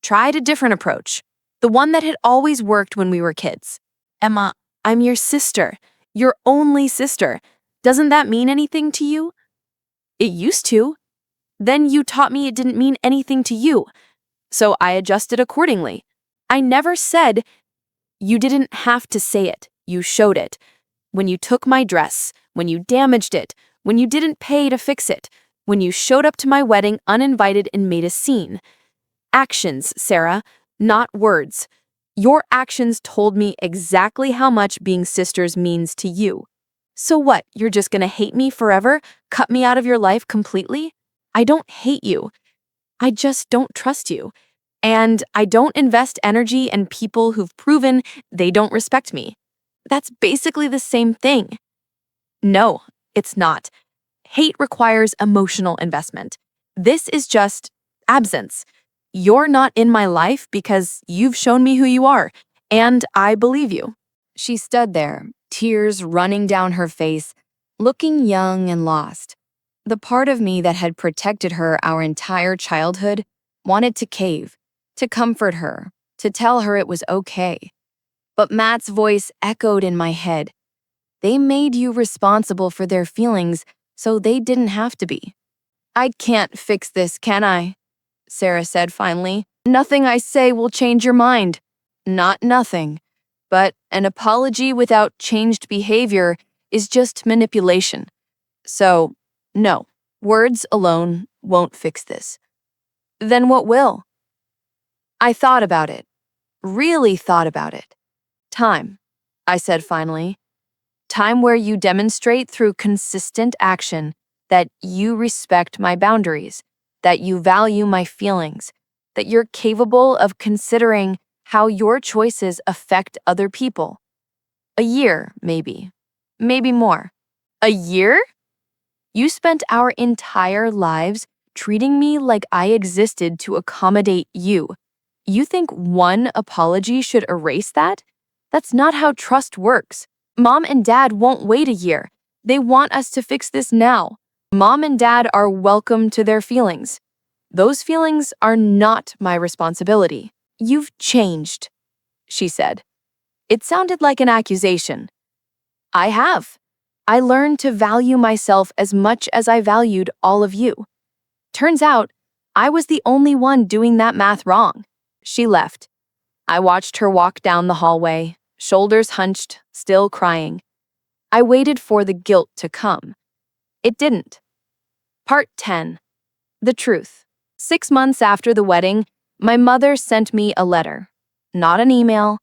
tried a different approach, the one that had always worked when we were kids. Emma, I'm your sister, your only sister. Doesn't that mean anything to you? It used to. Then you taught me it didn't mean anything to you, so I adjusted accordingly. I never said you didn't have to say it. You showed it. When you took my dress, when you damaged it, when you didn't pay to fix it, when you showed up to my wedding uninvited and made a scene. Actions, Sarah, not words. Your actions told me exactly how much being sisters means to you. So what, you're just gonna hate me forever? Cut me out of your life completely? I don't hate you. I just don't trust you. And I don't invest energy in people who've proven they don't respect me. That's basically the same thing. No, it's not. Hate requires emotional investment. This is just absence. You're not in my life because you've shown me who you are, and I believe you. She stood there, tears running down her face, looking young and lost. The part of me that had protected her our entire childhood wanted to cave, to comfort her, to tell her it was okay. But Matt's voice echoed in my head. They made you responsible for their feelings, so they didn't have to be. I can't fix this, can I? Sarah said finally. Nothing I say will change your mind. Not nothing. But an apology without changed behavior is just manipulation. So, no, words alone won't fix this. Then what will? I thought about it. Really thought about it. Time, I said finally. Time where you demonstrate through consistent action that you respect my boundaries, that you value my feelings, that you're capable of considering how your choices affect other people. A year, maybe. Maybe more. A year? You spent our entire lives treating me like I existed to accommodate you. You think one apology should erase that? That's not how trust works. Mom and Dad won't wait a year. They want us to fix this now. Mom and Dad are welcome to their feelings. Those feelings are not my responsibility. You've changed, she said. It sounded like an accusation. I have. I learned to value myself as much as I valued all of you. Turns out, I was the only one doing that math wrong. She left. I watched her walk down the hallway, shoulders hunched, still crying. I waited for the guilt to come. It didn't. Part 10. The truth. 6 months after the wedding, my mother sent me a letter. Not an email,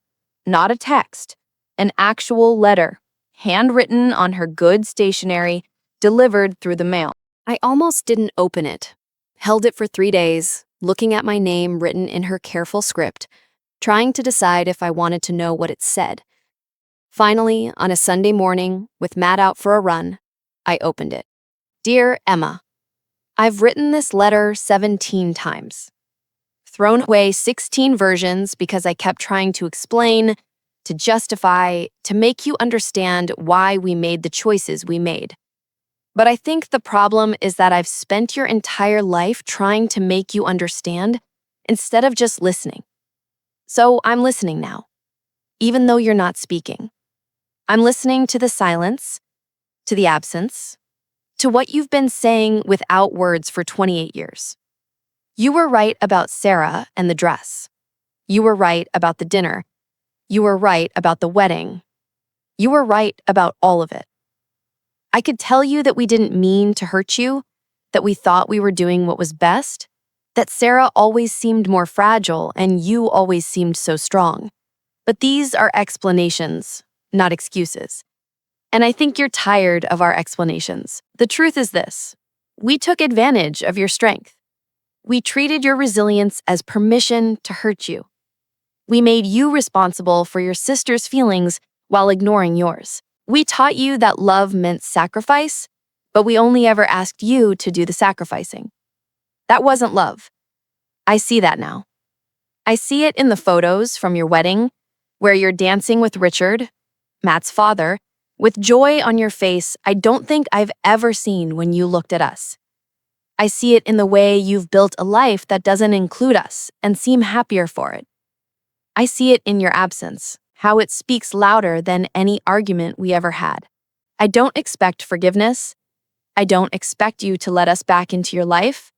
not a text, an actual letter, handwritten on her good stationery, delivered through the mail. I almost didn't open it. Held it for 3 days, looking at my name written in her careful script, trying to decide if I wanted to know what it said. Finally, on a Sunday morning, with Matt out for a run, I opened it. Dear Emma, I've written this letter 17 times. Thrown away 16 versions because I kept trying to explain, to justify, to make you understand why we made the choices we made. But I think the problem is that I've spent your entire life trying to make you understand instead of just listening. So I'm listening now, even though you're not speaking. I'm listening to the silence, to the absence, to what you've been saying without words for 28 years. You were right about Sarah and the dress. You were right about the dinner. You were right about the wedding. You were right about all of it. I could tell you that we didn't mean to hurt you, that we thought we were doing what was best, that Sarah always seemed more fragile and you always seemed so strong. But these are explanations, not excuses. And I think you're tired of our explanations. The truth is this: we took advantage of your strength. We treated your resilience as permission to hurt you. We made you responsible for your sister's feelings while ignoring yours. We taught you that love meant sacrifice, but we only ever asked you to do the sacrificing. That wasn't love. I see that now. I see it in the photos from your wedding, where you're dancing with Richard, Matt's father, with joy on your face I don't think I've ever seen when you looked at us. I see it in the way you've built a life that doesn't include us and seem happier for it. I see it in your absence, how it speaks louder than any argument we ever had. I don't expect forgiveness. I don't expect you to let us back into your life.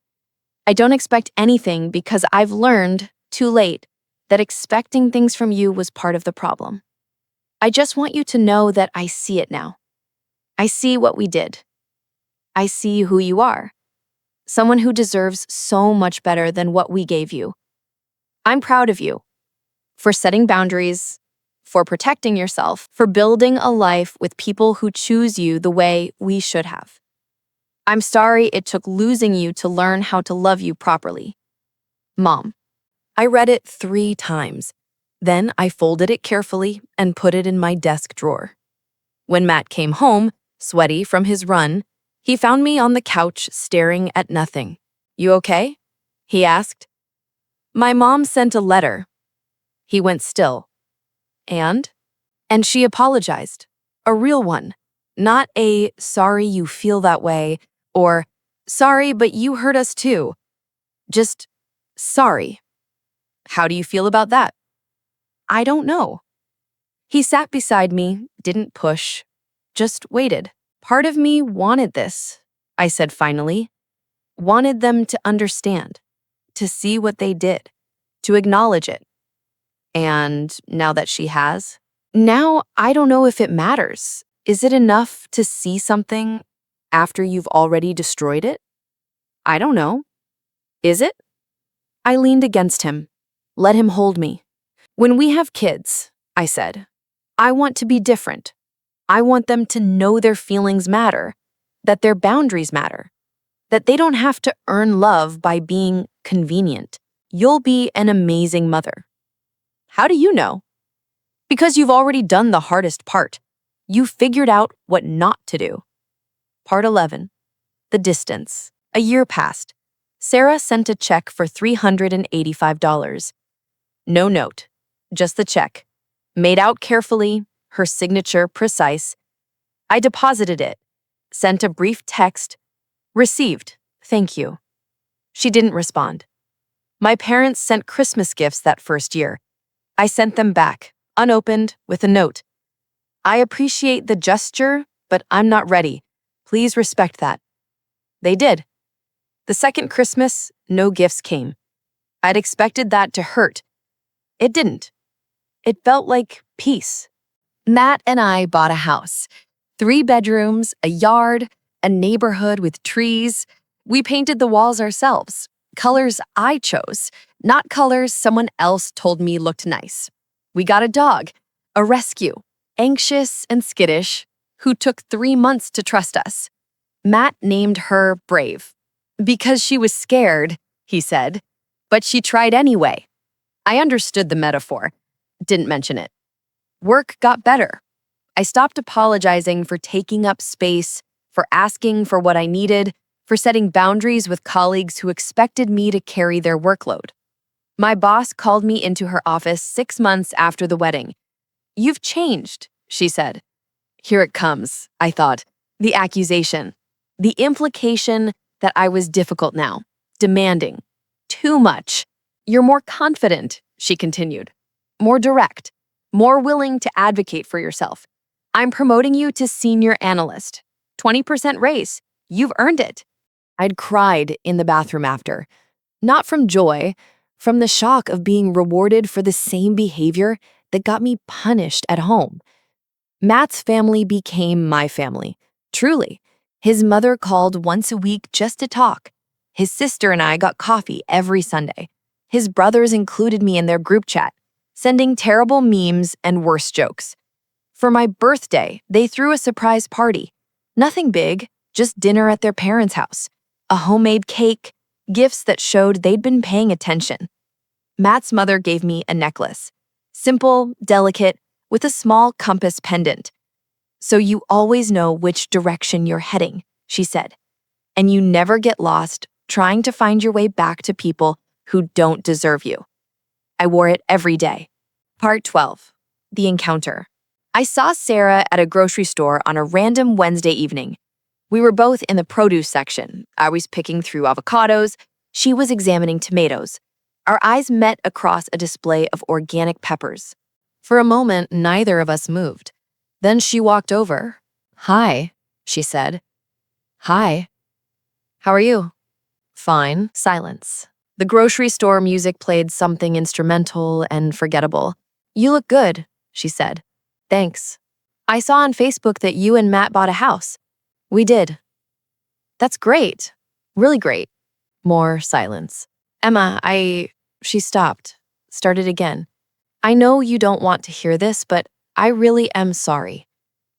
I don't expect anything because I've learned, too late, that expecting things from you was part of the problem. I just want you to know that I see it now. I see what we did. I see who you are. Someone who deserves so much better than what we gave you. I'm proud of you for setting boundaries, for protecting yourself, for building a life with people who choose you the way we should have. I'm sorry it took losing you to learn how to love you properly. Mom. I read it 3 times. Then I folded it carefully and put it in my desk drawer. When Matt came home, sweaty from his run, he found me on the couch staring at nothing. "You okay?" he asked. "My mom sent a letter." He went still. And she apologized. A real one. Not a "sorry you feel that way" or "sorry but you hurt us too." Just sorry. How do you feel about that? I don't know. He sat beside me, didn't push, just waited. Part of me wanted this, I said finally. Wanted them to understand, to see what they did, to acknowledge it. And now that she has, now I don't know if it matters. Is it enough to see something after you've already destroyed it? I don't know. Is it? I leaned against him, let him hold me. When we have kids, I said, I want to be different. I want them to know their feelings matter, that their boundaries matter, that they don't have to earn love by being convenient. You'll be an amazing mother. How do you know? Because you've already done the hardest part. You figured out what not to do. Part 11. The distance. A year passed. Sarah sent a check for $385. No note, just the check. Made out carefully, her signature precise. I deposited it, sent a brief text. Received, thank you. She didn't respond. My parents sent Christmas gifts that first year. I sent them back, unopened, with a note. I appreciate the gesture, but I'm not ready. Please respect that. They did. The second Christmas, no gifts came. I'd expected that to hurt. It didn't. It felt like peace. Matt and I bought a house. 3 bedrooms, a yard, a neighborhood with trees. We painted the walls ourselves. Colors I chose, not colors someone else told me looked nice. We got a dog, a rescue, anxious and skittish, who took 3 months to trust us. Matt named her Brave. Because she was scared, he said, but she tried anyway. I understood the metaphor, didn't mention it. Work got better. I stopped apologizing for taking up space, for asking for what I needed, for setting boundaries with colleagues who expected me to carry their workload. My boss called me into her office 6 months after the wedding. "You've changed," she said. Here it comes, I thought. The accusation. The implication that I was difficult now, demanding, too much. "You're more confident," she continued. "More direct, more willing to advocate for yourself. I'm promoting you to senior analyst. 20% raise. You've earned it." I'd cried in the bathroom after. Not from joy, from the shock of being rewarded for the same behavior that got me punished at home. Matt's family became my family, truly. His mother called once a week just to talk. His sister and I got coffee every Sunday. His brothers included me in their group chat, sending terrible memes and worse jokes. For my birthday, they threw a surprise party. Nothing big, just dinner at their parents' house, a homemade cake, gifts that showed they'd been paying attention. Matt's mother gave me a necklace. Simple, delicate, with a small compass pendant. So you always know which direction you're heading, she said. And you never get lost trying to find your way back to people who don't deserve you. I wore it every day. Part 12. The Encounter. I saw Sarah at a grocery store on a random Wednesday evening. We were both in the produce section. I was picking through avocados. She was examining tomatoes. Our eyes met across a display of organic peppers. For a moment, neither of us moved. Then she walked over. "Hi," she said. "Hi. How are you?" "Fine." Silence. The grocery store music played something instrumental and forgettable. "You look good," she said. "Thanks. I saw on Facebook that you and Matt bought a house." "We did." "That's great. Really great." More silence. "Emma, She stopped, started again. "I know you don't want to hear this, but I really am sorry.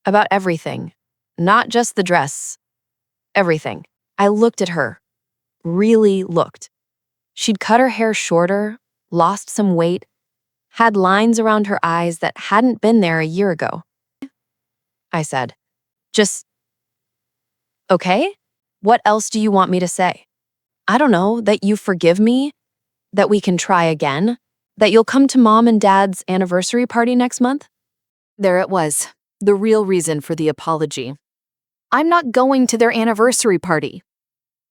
About everything. Not just the dress. Everything." I looked at her. Really looked. She'd cut her hair shorter, lost some weight, had lines around her eyes that hadn't been there a year ago. I said, "Just, okay? What else do you want me to say? I don't know, that you forgive me, that we can try again, that you'll come to Mom and Dad's anniversary party next month?" There it was, the real reason for the apology. "I'm not going to their anniversary party."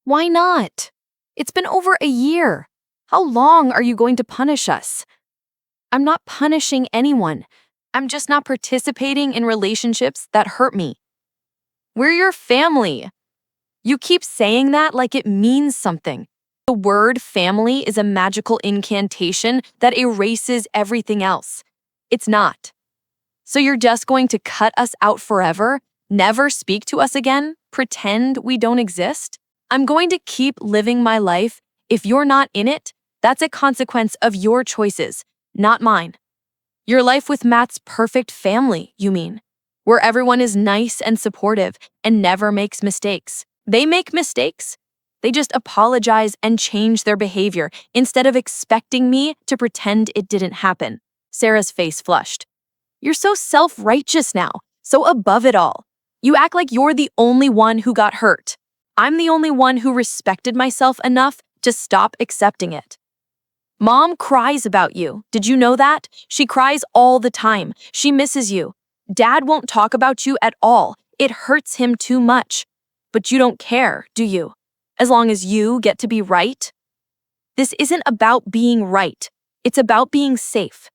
"Why not? It's been over a year. How long are you going to punish us?" "I'm not punishing anyone. I'm just not participating in relationships that hurt me." "We're your family." You keep saying that like it means something. The word family is a magical incantation that erases everything else. It's not. So you're just going to cut us out forever, never speak to us again, pretend we don't exist? I'm going to keep living my life. If you're not in it, that's a consequence of your choices, not mine. Your life with Matt's perfect family, you mean, where everyone is nice and supportive and never makes mistakes. They make mistakes. They just apologize and change their behavior instead of expecting me to pretend it didn't happen. Sarah's face flushed. "You're so self-righteous now, so above it all. You act like you're the only one who got hurt. I'm the only one who respected myself enough to stop accepting it. Mom cries about you. Did you know that? She cries all the time. She misses you. Dad won't talk about you at all. It hurts him too much. But you don't care, do you? As long as you get to be right? This isn't about being right. It's about being safe.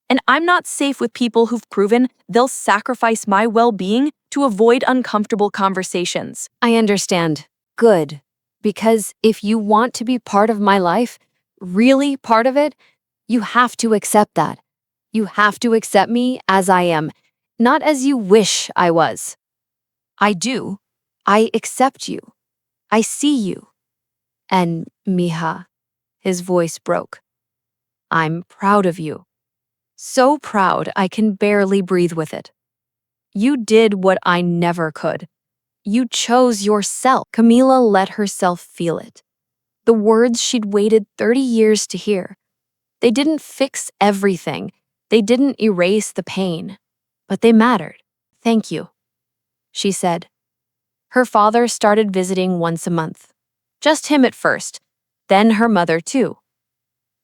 And I'm not safe with people who've proven they'll sacrifice my well-being to avoid uncomfortable conversations." I understand. Good. Because if you want to be part of my life, really part of it, you have to accept that. You have to accept me as I am, not as you wish I was. I do. I accept you. I see you. And, mija, his voice broke. I'm proud of you. So proud I can barely breathe with it. You did what I never could. You chose yourself. Camila let herself feel it. The words she'd waited 30 years to hear. They didn't fix everything. They didn't erase the pain. But they mattered. "Thank you," she said. Her father started visiting once a month. Just him at first, then her mother too.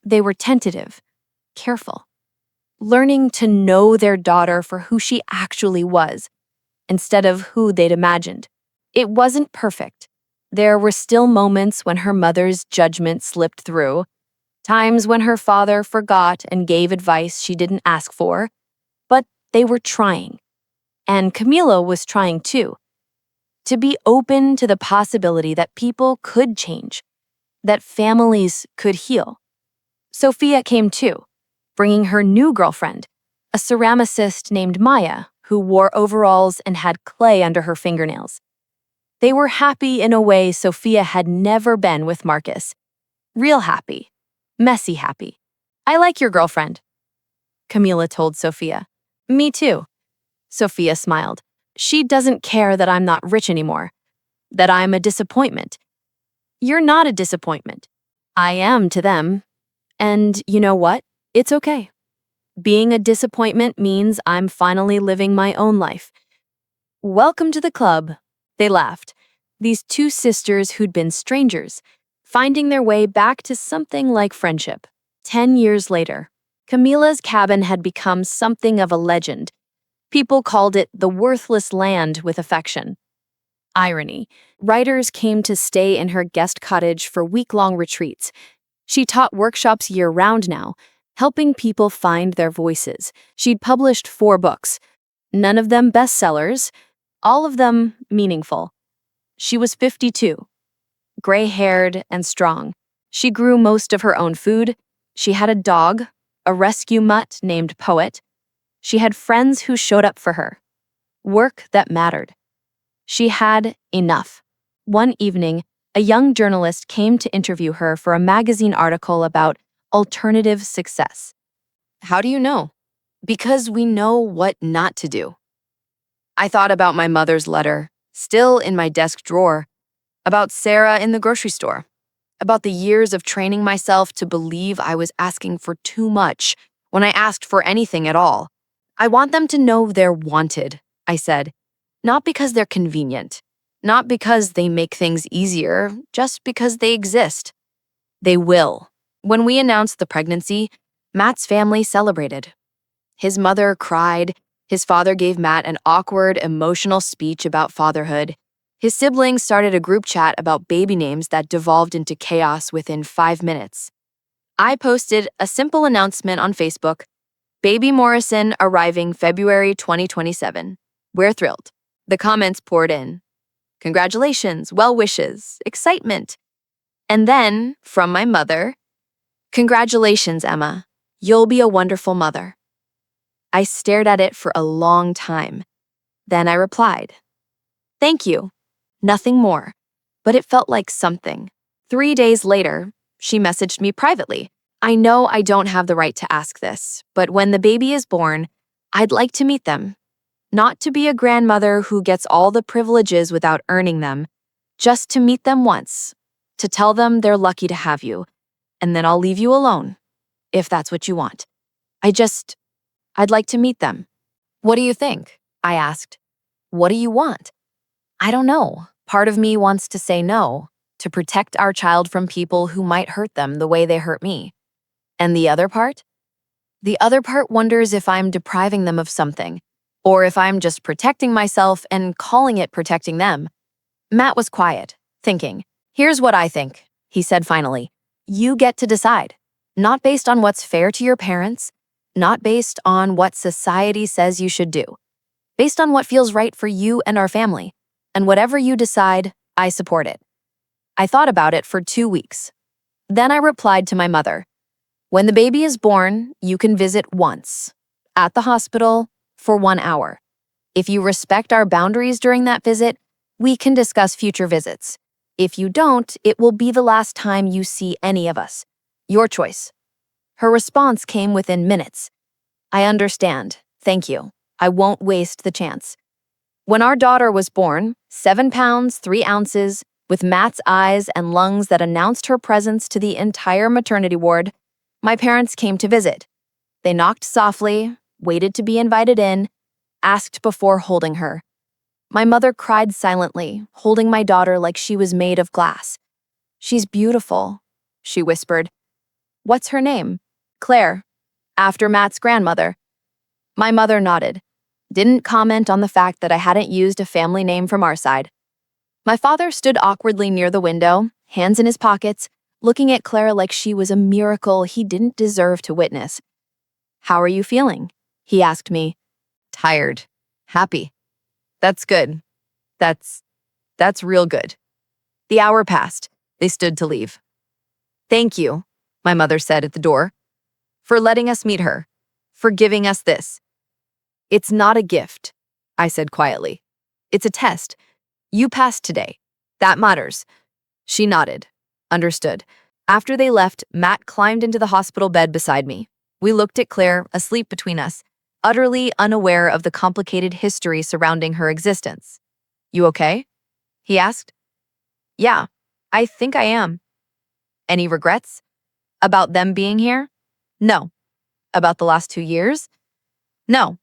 They were tentative, careful, learning to know their daughter for who she actually was, instead of who they'd imagined. It wasn't perfect. There were still moments when her mother's judgment slipped through, times when her father forgot and gave advice she didn't ask for, but they were trying. And Camila was trying too, to be open to the possibility that people could change. that families could heal. Sophia came too, bringing her new girlfriend, a ceramicist named Maya, who wore overalls and had clay under her fingernails. They were happy in a way Sophia had never been with Marcus. Real happy. Messy happy. "I like your girlfriend," Camila told Sophia. "Me too," Sophia smiled. "She doesn't care that I'm not rich anymore, that I'm a disappointment." "You're not a disappointment." "I am to them. And you know what? It's okay. Being a disappointment means I'm finally living my own life." "Welcome to the club," they laughed. These two sisters who'd been strangers, finding their way back to something like friendship. 10 years later, Camila's cabin had become something of a legend. People called it the worthless land with affection. Irony. Writers came to stay in her guest cottage for week-long retreats. She taught workshops year-round now, helping people find their voices. She'd published 4 books, none of them bestsellers, all of them meaningful. She was 52, gray-haired and strong. She grew most of her own food. She had a dog, a rescue mutt named Poet. She had friends who showed up for her. Work that mattered. She had enough. One evening, a young journalist came to interview her for a magazine article about alternative success. "How do you know?" "Because we know what not to do." I thought about my mother's letter, still in my desk drawer, about Sarah in the grocery store, about the years of training myself to believe I was asking for too much when I asked for anything at all. "I want them to know they're wanted," I said. "Not because they're convenient, not because they make things easier, just because they exist." They will. When we announced the pregnancy, Matt's family celebrated. His mother cried. His father gave Matt an awkward, emotional speech about fatherhood. His siblings started a group chat about baby names that devolved into chaos within 5 minutes. I posted a simple announcement on Facebook: "Baby Morrison arriving February 2027. We're thrilled." The comments poured in. Congratulations, well wishes, excitement. And then, from my mother, "Congratulations, Emma. You'll be a wonderful mother." I stared at it for a long time. Then I replied, "Thank you." Nothing more, but it felt like something. 3 days later, she messaged me privately. "I know I don't have the right to ask this, but when the baby is born, I'd like to meet them. Not to be a grandmother who gets all the privileges without earning them, just to meet them once, to tell them they're lucky to have you, and then I'll leave you alone, if that's what you want. I'd like to meet them." "What do you think?" I asked. "What do you want?" "I don't know. Part of me wants to say no, to protect our child from people who might hurt them the way they hurt me. And the other part? The other part wonders if I'm depriving them of something, or if I'm just protecting myself and calling it protecting them." Matt was quiet, thinking. "Here's what I think," he said finally. "You get to decide. Not based on what's fair to your parents, not based on what society says you should do. Based on what feels right for you and our family. And whatever you decide, I support it." I thought about it for 2 weeks. Then I replied to my mother, "When the baby is born, you can visit once, at the hospital, for 1 hour. If you respect our boundaries during that visit, we can discuss future visits. If you don't, it will be the last time you see any of us. Your choice." Her response came within minutes. "I understand. Thank you. I won't waste the chance." When our daughter was born, 7 pounds, 3 ounces, with Matt's eyes and lungs that announced her presence to the entire maternity ward, my parents came to visit. They knocked softly, waited to be invited in, asked before holding her. My mother cried silently, holding my daughter like she was made of glass. "She's beautiful," she whispered. "What's her name?" "Claire, after Matt's grandmother." My mother nodded, didn't comment on the fact that I hadn't used a family name from our side. My father stood awkwardly near the window, hands in his pockets, looking at Claire like she was a miracle he didn't deserve to witness. "How are you feeling?" he asked me. "Tired. Happy." "That's good. That's real good." The hour passed. They stood to leave. Thank you, my mother said at the door, for letting us meet her, for giving us this. It's not a gift, I said quietly. It's a test. You passed today. That matters. She nodded. Understood. After they left, Matt climbed into the hospital bed beside me. We looked at Claire, asleep between us, utterly unaware of the complicated history surrounding her existence. You okay? He asked. Yeah, I think I am. Any regrets? About them being here? No. About the last 2 years? No.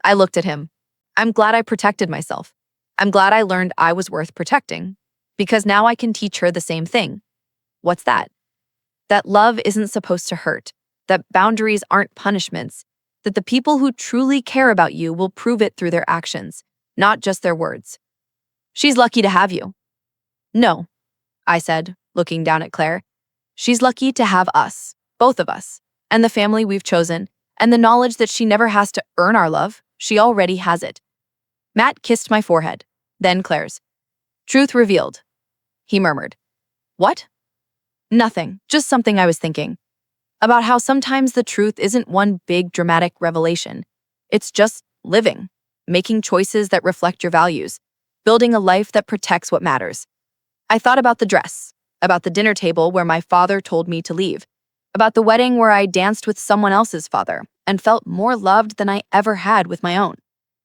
I looked at him. I'm glad I protected myself. I'm glad I learned I was worth protecting, because now I can teach her the same thing. What's that? That love isn't supposed to hurt, that boundaries aren't punishments, that the people who truly care about you will prove it through their actions, not just their words. She's lucky to have you. No, I said, looking down at Claire. She's lucky to have us, both of us, and the family we've chosen, and the knowledge that she never has to earn our love. She already has it. Matt kissed my forehead, then Claire's. Truth revealed. He murmured. What? Nothing, just something I was thinking. About how sometimes the truth isn't one big dramatic revelation. It's just living, making choices that reflect your values, building a life that protects what matters. I thought about the dress, about the dinner table where my father told me to leave, about the wedding where I danced with someone else's father and felt more loved than I ever had with my own,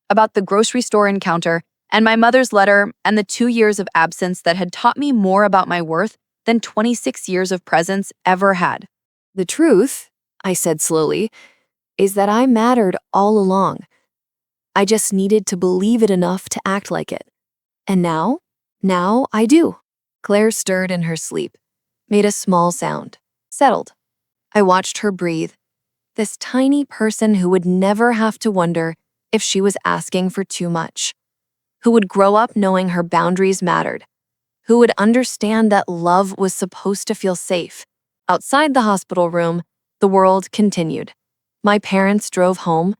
about the grocery store encounter and my mother's letter and the 2 years of absence that had taught me more about my worth than 26 years of presence ever had. The truth, I said slowly, is that I mattered all along. I just needed to believe it enough to act like it. And now I do. Claire stirred in her sleep, made a small sound, settled. I watched her breathe. This tiny person who would never have to wonder if she was asking for too much, who would grow up knowing her boundaries mattered, who would understand that love was supposed to feel safe. Outside the hospital room, the world continued. My parents drove home,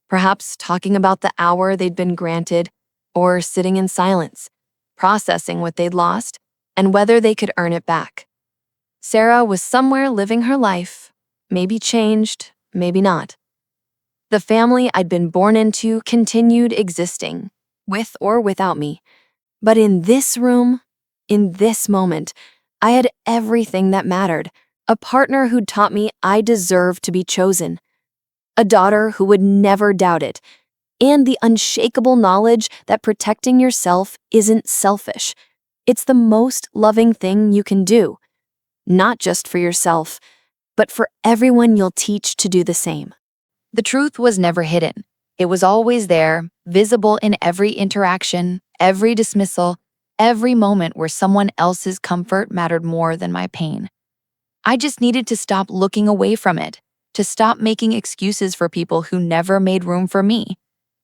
perhaps talking about the hour they'd been granted, or sitting in silence, processing what they'd lost and whether they could earn it back. Sarah was somewhere living her life, maybe changed, maybe not. The family I'd been born into continued existing, with or without me. But in this room, in this moment, I had everything that mattered. A partner who'd taught me I deserved to be chosen. A daughter who would never doubt it. And the unshakable knowledge that protecting yourself isn't selfish. It's the most loving thing you can do. Not just for yourself, but for everyone you'll teach to do the same. The truth was never hidden. It was always there, visible in every interaction, every dismissal, every moment where someone else's comfort mattered more than my pain. I just needed to stop looking away from it, to stop making excuses for people who never made room for me,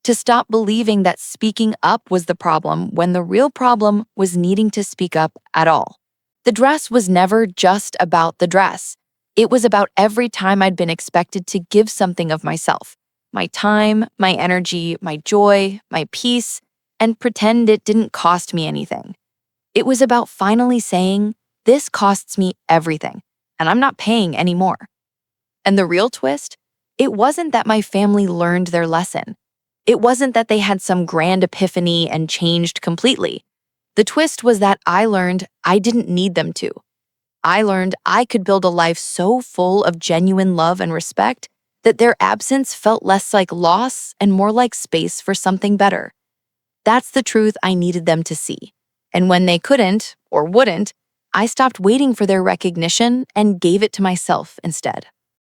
to stop believing that speaking up was the problem when the real problem was needing to speak up at all. The dress was never just about the dress. It was about every time I'd been expected to give something of myself, my time, my energy, my joy, my peace, and pretend it didn't cost me anything. It was about finally saying, this costs me everything, and I'm not paying anymore. And the real twist? It wasn't that my family learned their lesson. It wasn't that they had some grand epiphany and changed completely. The twist was that I learned I didn't need them to. I learned I could build a life so full of genuine love and respect that their absence felt less like loss and more like space for something better. That's the truth I needed them to see. And when they couldn't, or wouldn't, I stopped waiting for their recognition and gave it to myself instead.